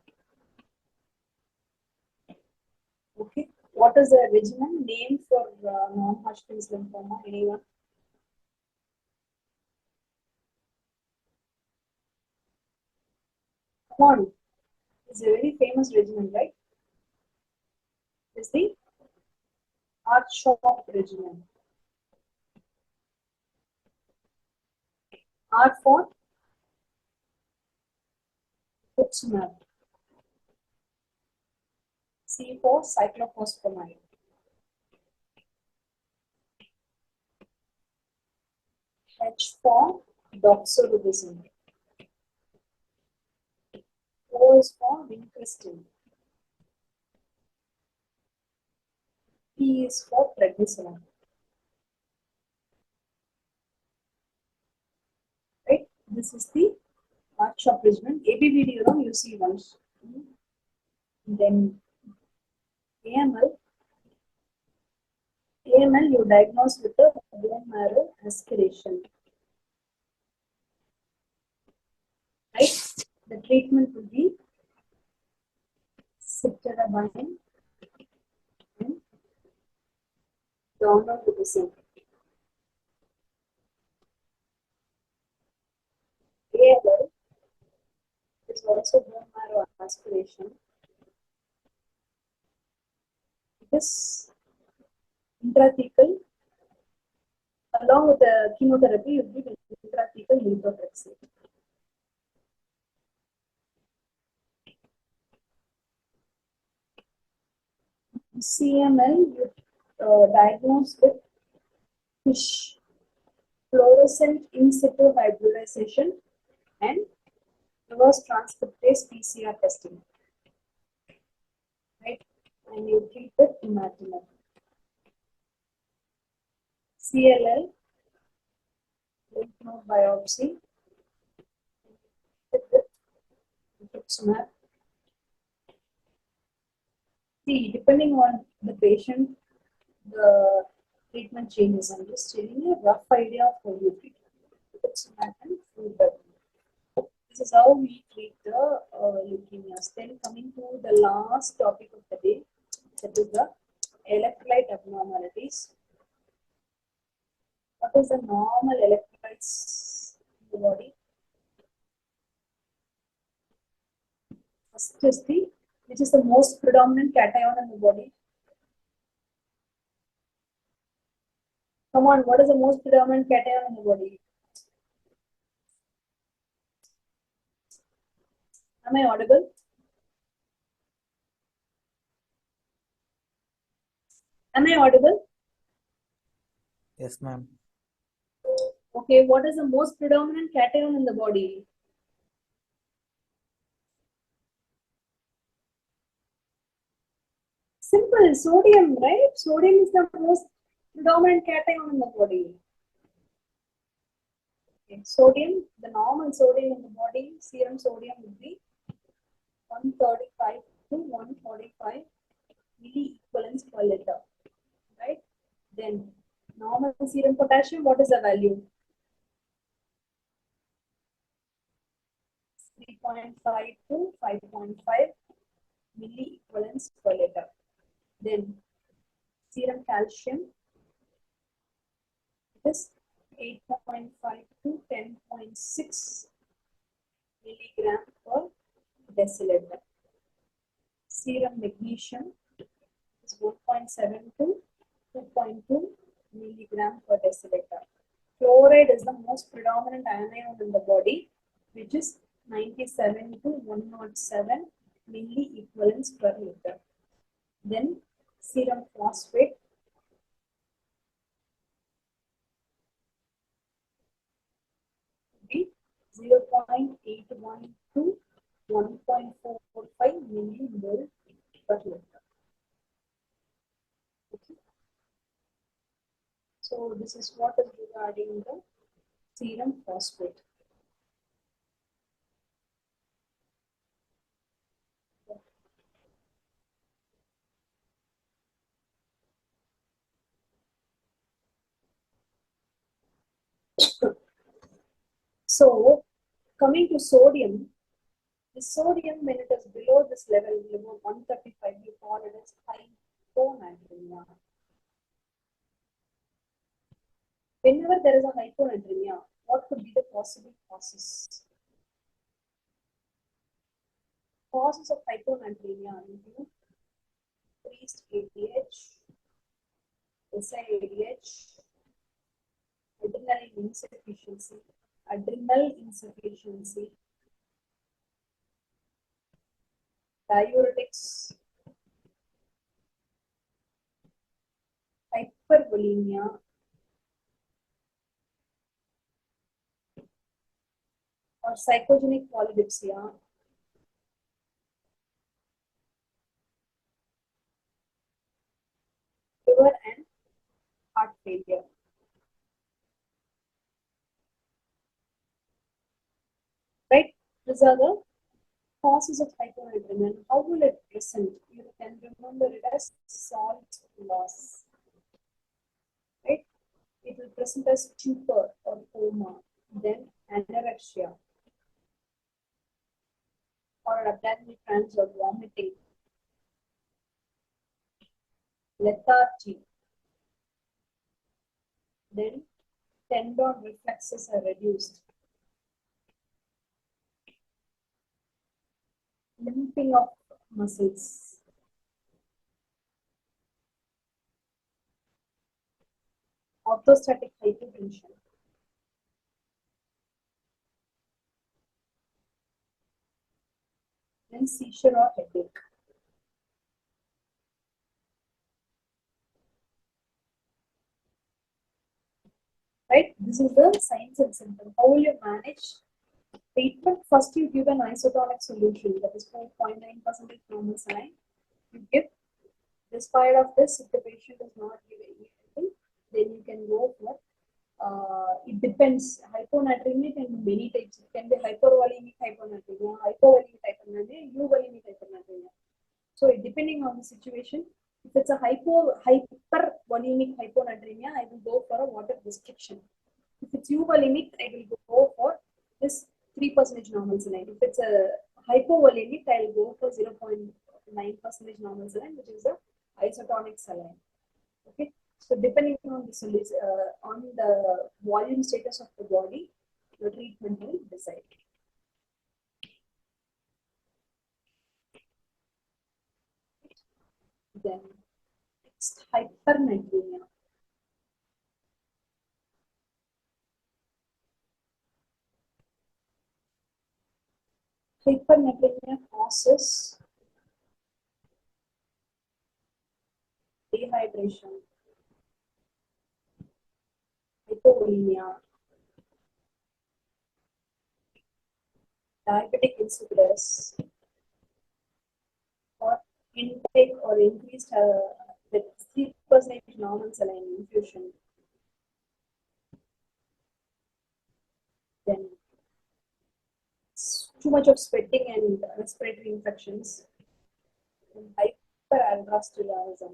Okay. What is the regimen name for non-Hodgkin's lymphoma? Anyone? Come on. It's a very famous regimen, right? It's the R-CHOP regimen. R for rituximab. C for cyclophosphamide. H for doxorubicin. O is for vincristine. P is for prednisolone. Right? This is the arch of Bridgman. ABVD you see once. Then AML. AML you diagnose with the bone marrow aspiration. Right? The treatment will be cytarabine and donorubicin. ALL is also bone marrow aspiration. This intrathecal, along with the chemotherapy, you give intrathecal methotrexate. CML, you diagnose with FISH, fluorescent in situ hybridization, and reverse transcriptase PCR testing. Right? And you treat with imatinib. CLL, lymph node biopsy, with rituximab. See, depending on the patient, the treatment changes. I'm just telling you a rough idea of how you treat rituximab and fludarabine. This is how we treat the leukemias. Then coming to the last topic of the day, that is the electrolyte abnormalities. What is the normal electrolytes in the body? First is which is the most predominant cation in the body? Come on, what is the most predominant cation in the body? Am I audible? Am I audible? Yes, ma'am. Okay, what is the most predominant cation in the body? Simple, sodium, right? Sodium is the most predominant cation in the body. Okay. Sodium, the normal sodium in the body, serum sodium would be 135 to 145 milliequivalents per liter, right? Then normal serum potassium, what is the value? 3.5 to 5.5 milliequivalents per liter. Then serum calcium, it is 8.5 to 10.6 milligram per deciliter. Serum magnesium is 1.7 to 2.2 milligram per deciliter. Fluoride is the most predominant anion in the body, which is 97 to 107 milliequivalents per liter. Then serum phosphate would be 0.81 to 1.45 millimole per liter. Okay. So this is what is regarding the serum phosphate. So coming to sodium, the sodium when it is below this level, below 135, we call it as hyponatremia. Whenever there is a hyponatremia, what could be the possible causes? Causes of hyponatremia include increased ADH, SIADH, adrenal insufficiency, diuretics, hypervolemia, or psychogenic polydipsia, these are the causes of hyponatremia. And how will it present? You can remember it as salt loss, right? It will present as stupor or coma, then anorexia or abdominal cramps or vomiting, lethargy, then tendon reflexes are reduced, limping of muscles, orthostatic hypotension, then seizure or headache. Right? This is the signs and symptoms. How will you manage treatment? First, you give an isotonic solution, that is 4.9% normal saline. You give, despite of this, if the patient is not giving anything, then you can go for, it depends. Hyponatremia can be many types. It can be hypervolemic hyponatremia, hypovolemic hyponatremia, euvolemic hyponatremia. So, depending on the situation, if it's a hypervolemic hyponatremia, I will go for a water restriction. If it's euvolemic, I will go for this 3% normal saline. If it's a hypovolemic, I will go for 0.9% normal saline, which is a isotonic saline. Okay, so depending on the volume status of the body, the treatment will decide. Then next, hypernatremia. Hypernatremia causes dehydration, hypovolemia, diabetic insipidus, or intake or increased with 3% normal saline infusion. Then too much of sweating and respiratory infections, and hyperaldosteronism.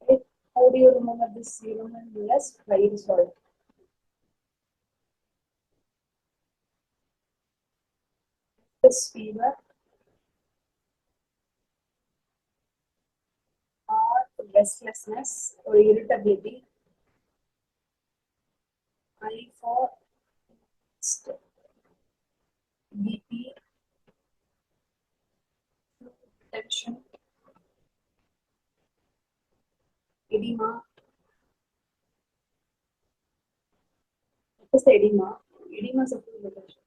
Right? How do you remember this? You remember less fine salt. This fever or restlessness or irritability. I for BP, tension, edema. What is the edema? Edema is a fluid retention.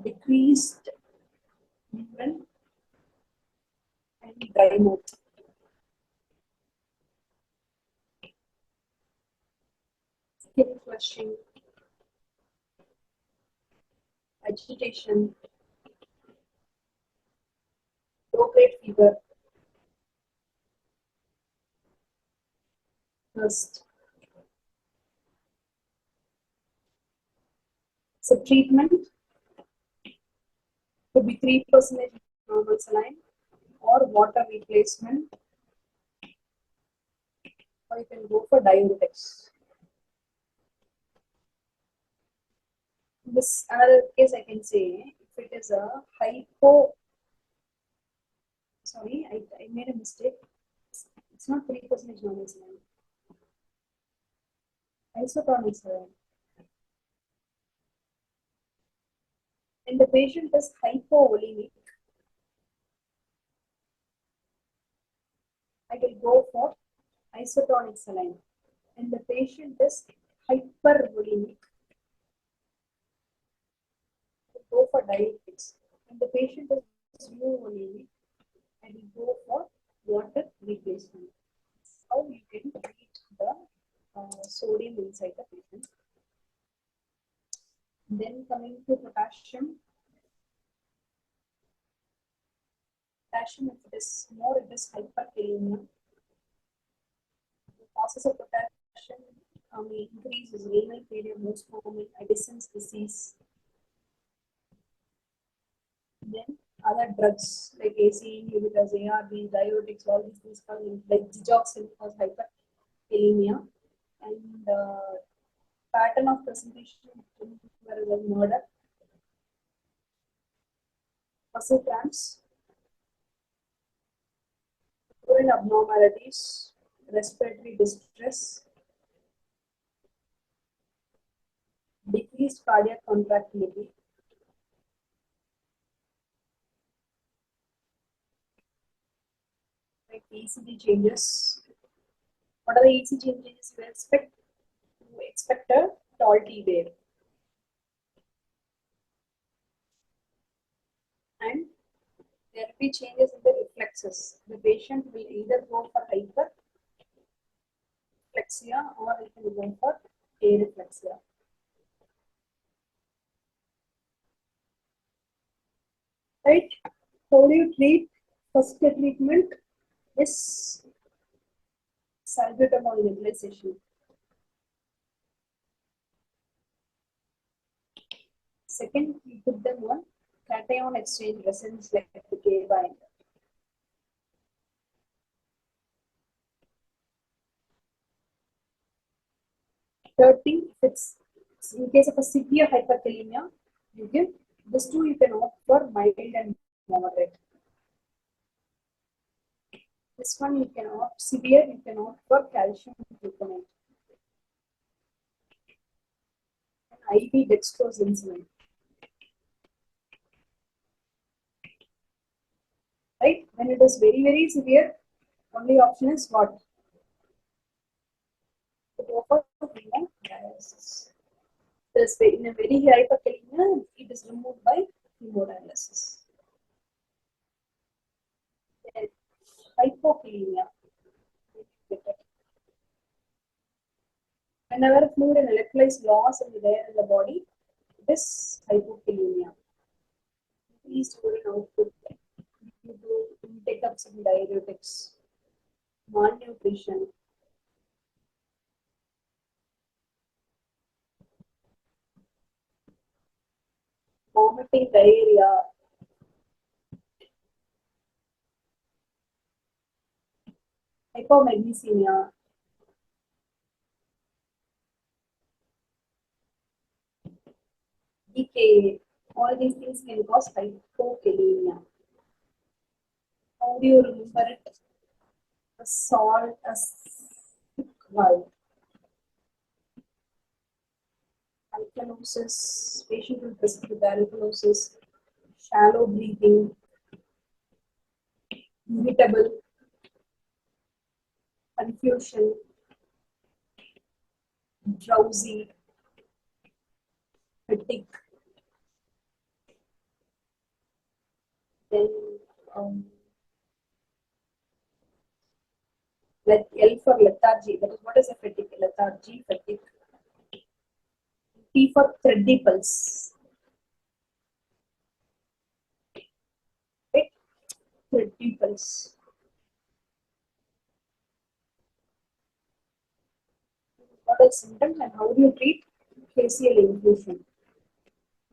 Decreased movement and dry mouth. Skin flushing, agitation, low-grade fever, thirst. So treatment could be 3% normal saline or water replacement, or you can go for diuretics. In this another case, I can say if it is a sorry, I made a mistake. It's not 3% normal saline. Isotonic saline. And the patient is hypovolemic, I will go for isotonic saline. And the patient is hypervolemic, I will go for diuretics. And the patient is euvolemic, I will go for water replacement. That's how you can treat the sodium inside the patient. Then coming to potassium, Potassium, if it is more, it is hyperkalemia. The causes of potassium increase is renal failure, most common, Addison's disease. Then other drugs like ACE inhibitors, ARB, diuretics, all these things come in, like digoxin cause hyperkalemia. And pattern of presentation was murder, muscle cramps, urine abnormalities, respiratory distress, decreased cardiac contractility, like ECG changes. What are the ECG changes? We expect a tall T wave. And there will be changes in the reflexes. The patient will either go for hyperreflexia or he can go for areflexia. Right? How do you treat? First treatment is salbutamol nebulization. Second, you put them on cation exchange resins like the K binder. Third thing, if it's in case of a severe hyperkalemia, you give this two, you can opt for mild and moderate. This one you can opt severe, you can opt for calcium gluconate. And IV dextrose insulin. Right? When it is very, very severe, only option is what? To go for hemodialysis. This way, in a very hyperkalemia, it is removed by hemodialysis. Then hypokalemia. Whenever fluid and electrolytes loss is there in the body, it is hypokalemia. Increased urine output due to intake of some diuretics, malnutrition, vomiting, diarrhea, hypomagnesemia, decay. All these things can cause hypokalemia. How do you remember it? A salt, a sick valve. Alkalosis, patient will present with alkalosis, shallow breathing, irritable, confusion, drowsy, fatigue. Then like L for lethargy. That is what is a fatigue? Lethargy, fatigue. T for thready pulse. Right? Thready pulse. What are symptoms and how do you treat KCl infusion?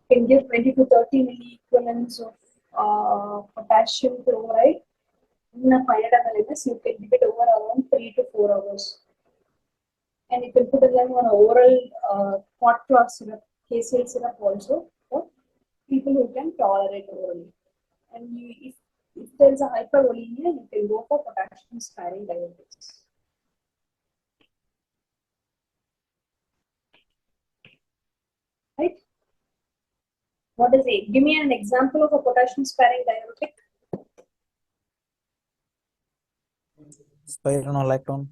You can give 20 to 30 milliequivalents of potassium chloride in a 500 ml. You can give it over around 3 to 4 hours. And you can put them on an oral hot cloth syrup, KCl syrup also for people who can tolerate orally. And if there is a hypervolemia, you can go for potassium sparing diuretics. Right? What is it? Give me an example of a potassium sparing diuretic. Spironolactone.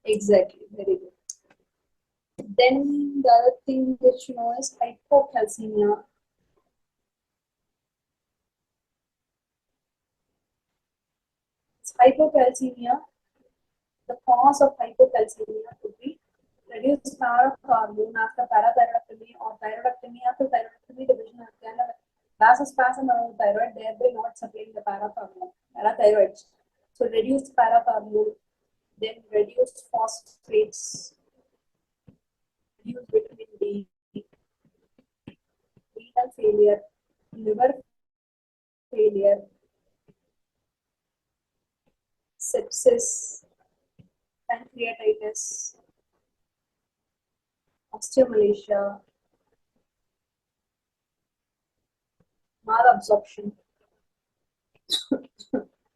Exactly, very good. Then the other thing which you know is hypocalcemia. It's hypocalcemia. The cause of hypocalcemia could be reduced power of hormone after parathyroidectomy or thyroidectomy after thyroidectomy division of the vasospasm around thyroid, thereby not supplying the parathormone. parathyroid. So reduced parathyroid, then reduced phosphates, reduced vitamin D, renal failure, liver failure, sepsis, pancreatitis, osteomalacia, malabsorption.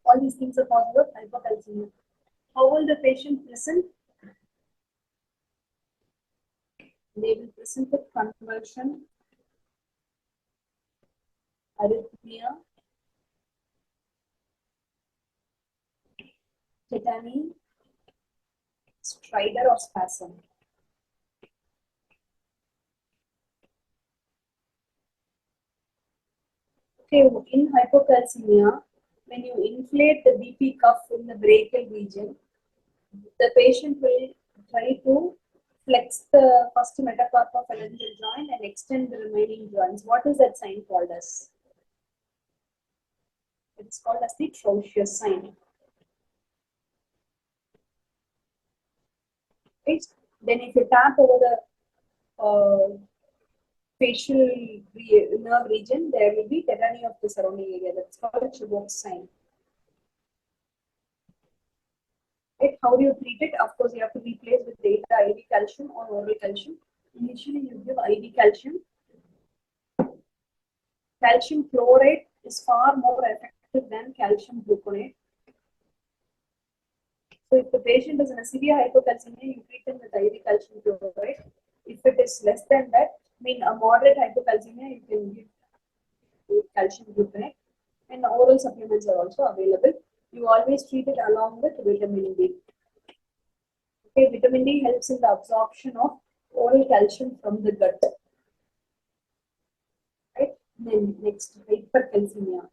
All these things are caused by hypocalcemia. How will the patient present? They will present with convulsion, arrhythmia, tetany, stridor or spasm. Okay, in hypocalcemia, when you inflate the BP cuff in the brachial region, the patient will try to flex the first metacarpophalangeal joint and extend the remaining joints. What is that sign called as? It's called as the trochleus sign. Right? Then if you tap over the facial nerve region, there will be tetany of the surrounding area. That's called a Chebok's sign. Right? How do you treat it? Of course, you have to replace with either IV calcium or oral calcium. Initially, you give IV calcium. Calcium chloride is far more effective than calcium gluconate. So, if the patient is in a severe hypocalcemia, you treat them with IV calcium chloride. If it is less than that, a moderate hypocalcemia, you can give calcium gluconate, and oral supplements are also available. You always treat it along with vitamin D. Okay, vitamin D helps in the absorption of oral calcium from the gut. Right? Then next, hypercalcemia.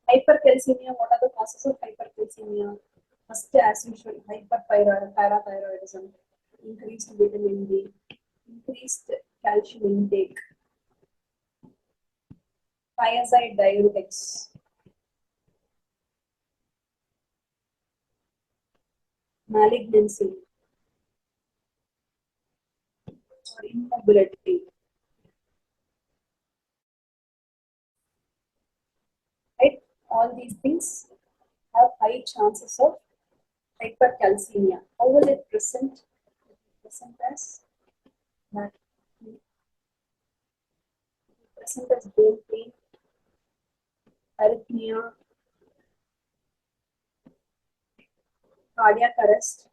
Hypercalcemia, what are the causes of hypercalcemia? First, as usual, hyperparathyroidism, increased vitamin D, increased calcium intake, thiazide diuretics, malignancy, or immobility. Right? All these things have high chances of hypercalcemia. How will it present? It will present as that. Present as bone pain, arrhythmia, cardiac arrest,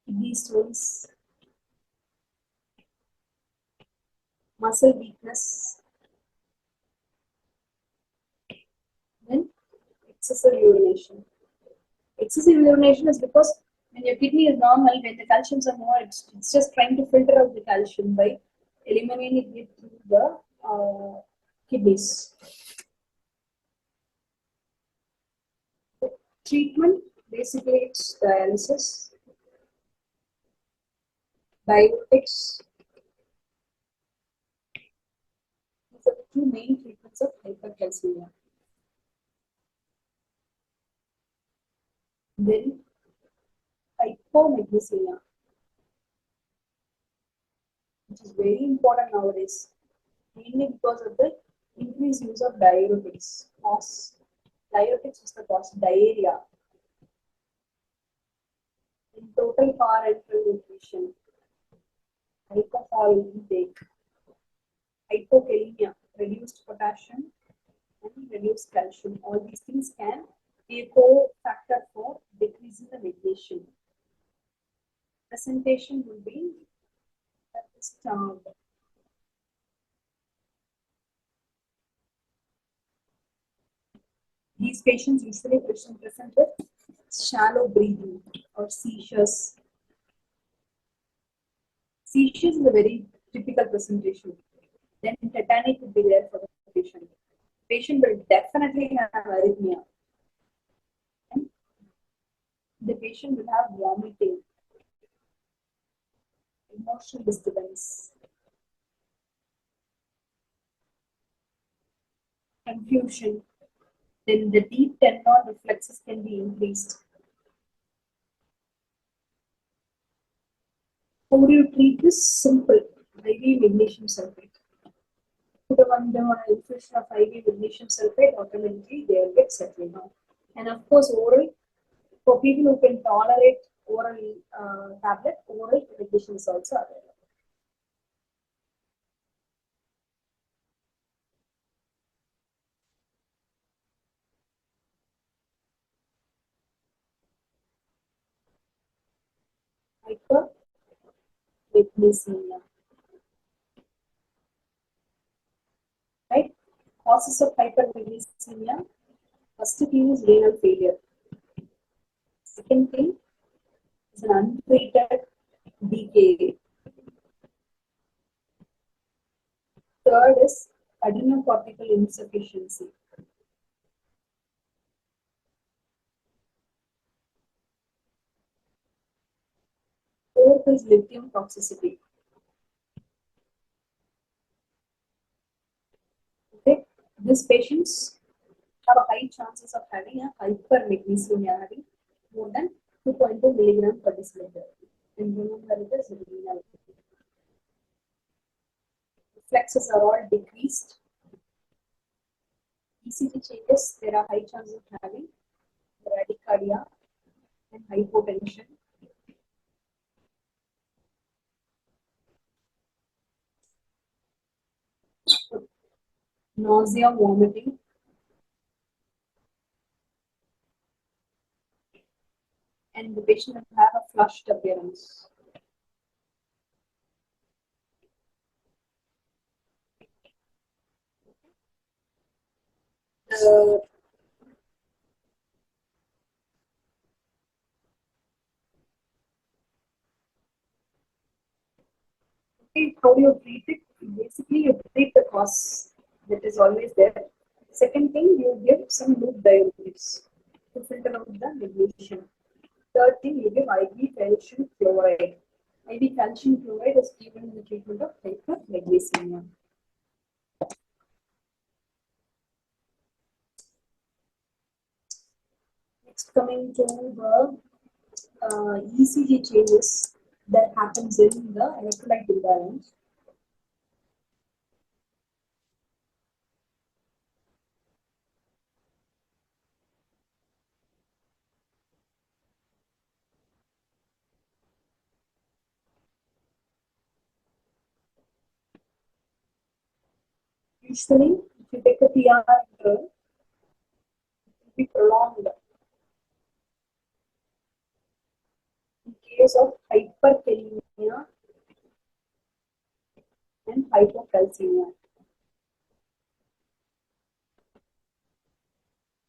kidney stones, muscle weakness, then excessive urination. Excessive urination is because when your kidney is normal, when the calciums are more, it's just trying to filter out the calcium by eliminating it through the kidneys. The treatment, basically it's dialysis, diuretics. These are the two main treatments of hypercalcemia. Then hypomagnesemia, which is very important nowadays, mainly because of the increased use of diuretics. Diuretics is the cause diarrhea, in total parenteral nutrition, alcohol intake, hypokalemia, reduced potassium and reduced calcium. All these things can be a co-factor for decreasing the magnesium. Presentation will be starved. These patients usually present with shallow breathing or seizures. Seizures is a very typical presentation. Then tetany could be there for the patient. Patient will definitely have arrhythmia. And the patient will have vomiting. emotional disturbance, confusion, then the deep tendon reflexes can be increased. How do you treat this? Simple. IV magnesium sulfate. Put on them on infusion of IV magnesium sulfate, automatically they will get settled down. And of course, oral, for people who can tolerate oral tablet, oral medication is also available. Hypermagnesemia. Right? Causes of hypermagnesemia. First thing is renal failure. Second thing is an untreated DKA. Third is adrenocortical insufficiency. Fourth is lithium toxicity. Okay, these patients have a high chances of having a hypermagnesemia, having more than 2.2 milligram per deciliter. And remember, it is renal. Reflexes are all decreased. ECG changes, there are high chances of having bradycardia and hypotension. Nausea, vomiting. And the patient will have a flushed appearance. How do you treat it? Basically, you treat the cause that is always there. Second thing, you give some loop diuretics to filter out the magnesium. Third thing, you give IV calcium chloride. IV calcium chloride is given in the treatment of hypermagnesemia. Next, coming to the ECG changes that happens in the electrolyte imbalance. Usually, if you take a PR interval, it will be prolonged. In case of hyperkalemia and hypocalcemia.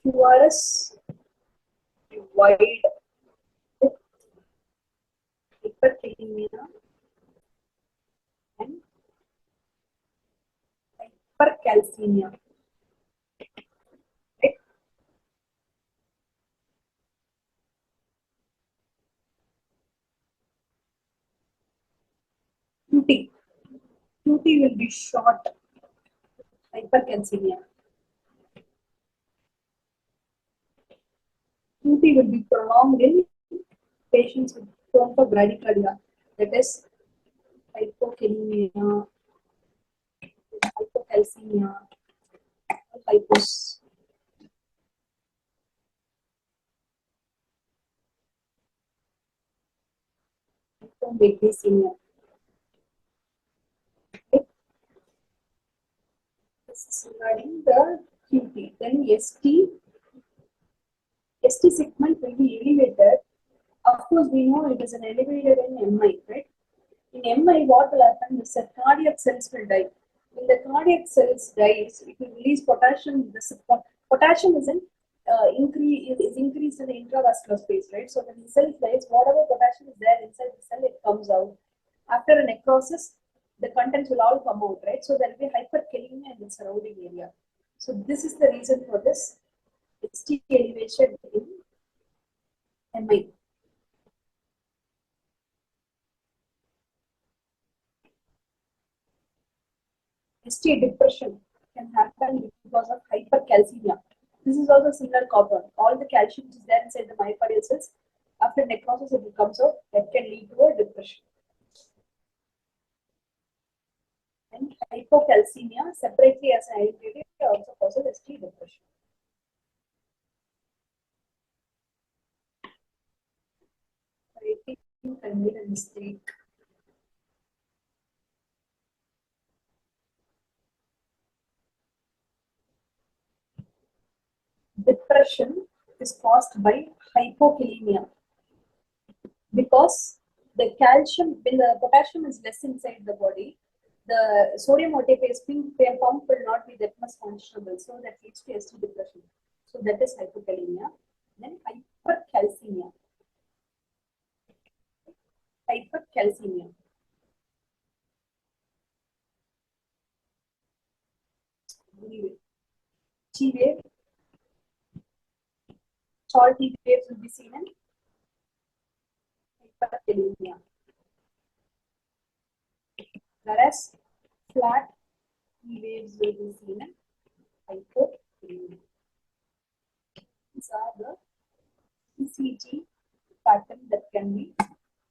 QRS wide with hyperkalemia and hypercalcemia. Right? QT. QT will be short. Hypercalcemia. QT will be prolonged in patients with prone for bradycardia, that is hypokalemia, hypocalcemia, hypos. Hypomagnesemia. Okay. This is regarding the QT. Then ST segment will be elevated. Of course, we know it is an elevated in MI, right? In MI, what will happen is that cardiac cells will die. When the cardiac cells dies, it will release potassium. Potassium is increased in the intravascular space, right? So when the cell dies, whatever potassium is there inside the cell, it comes out. After a necrosis, the contents will all come out, right? So there will be hyperkalemia in the surrounding area. So this is the reason for this ST elevation in MI. ST depression can happen because of hypercalcemia. This is also similar copper. All the calcium which is there inside the myocardial cells, after necrosis it comes out, that can lead to a depression. And hypocalcemia, separately as an identity, also causes ST depression. I think I made a mistake. Depression is caused by hypokalemia because the calcium, when the potassium is less inside the body, the sodium OTPase pump will not be that much functionable, so that leads to ST depression. So that is hypokalemia. Then hypercalcemia. Hypercalcemia. Anyway, T wave, tall T waves will be seen in hyperkalemia, whereas flat T waves will be seen in hypokalemia. These are the ECG pattern that can be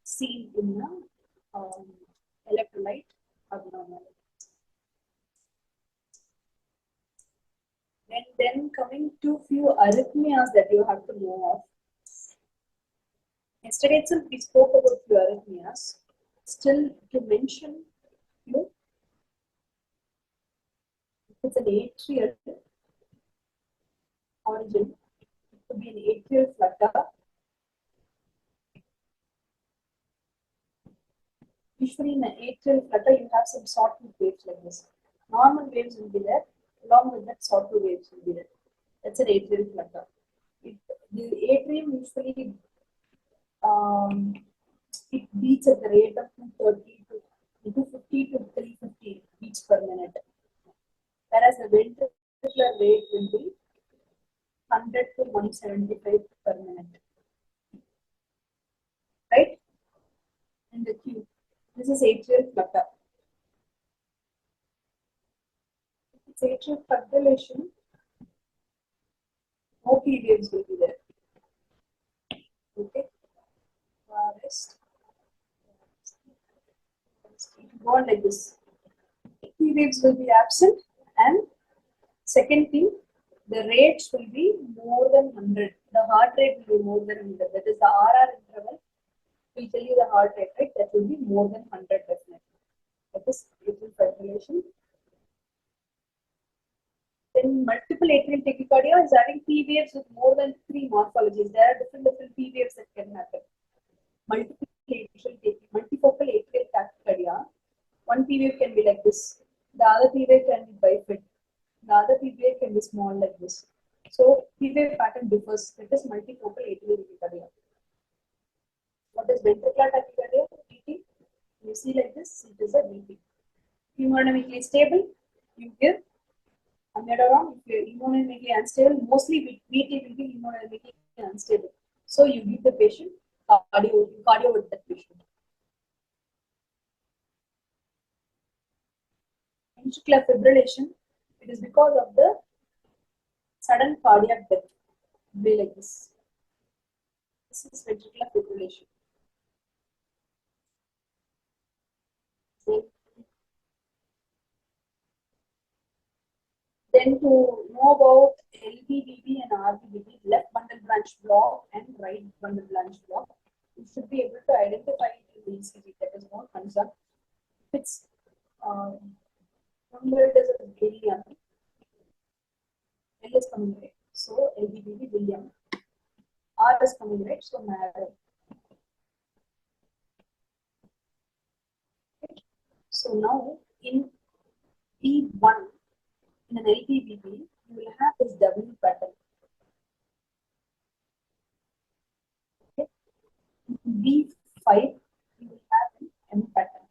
seen in the electrolyte abnormality. And then coming to few arrhythmias that you have to know of. Yesterday itself we spoke about few arrhythmias. Still to mention few. It's an atrial origin. It could be an atrial flutter. Usually in an atrial flutter, you have some sawtooth waves like this. Normal waves will be there, along with that sawtooth waves will be there. That's an atrial flutter. The atrium usually it beats at the rate of 230 to 250 to 350 beats per minute. Whereas the ventricular rate will be 100 to 175 per minute. Right? And the Q. This is atrial flutter. It's atrial fibrillation. No P waves will be there. Okay. Rest. Go on like this. P waves will be absent, and second thing, the rates will be more than 100. The heart rate will be more than 100. That is the RR interval. Will tell you the heart rate, right? That will be more than 100 definitely. That is atrial fibrillation. Then multiple atrial tachycardia is having P waves with more than 3 morphologies. There are different P waves that can happen. Multifocal atrial tachycardia. One P wave can be like this. The other P wave can be bifid. The other P wave can be small like this. So P wave pattern differs. That is multifocal atrial tachycardia. What is ventricular tachycardia? VT. You see like this. It is a VT. Hemodynamically stable. You give amiodarone. If you are hemodynamically unstable, mostly VT will be hemodynamically unstable. So you give the patient cardio with that patient. Ventricular fibrillation, it is because of the sudden cardiac death. Be like this. This is ventricular fibrillation. Then to know about LBBB and RBBB, left bundle branch block and right bundle branch block, you should be able to identify it in the ECG. That is more concern. If it's remember it as a William, L is coming right, so LBBB William. R is coming right, so Mary. Okay. So now in B1, in an LBBB, you will have this W pattern. Okay. In B5, you will have an M pattern.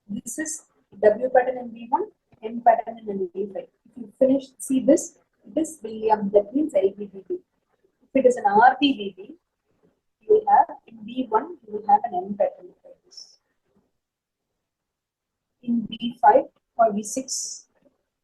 This is W pattern in B1, M pattern in B5. If you finish, see this, it is William, that means LBBB. If it is an RBBB, you will have in B1, you will have an M pattern like this. In B5 or B6,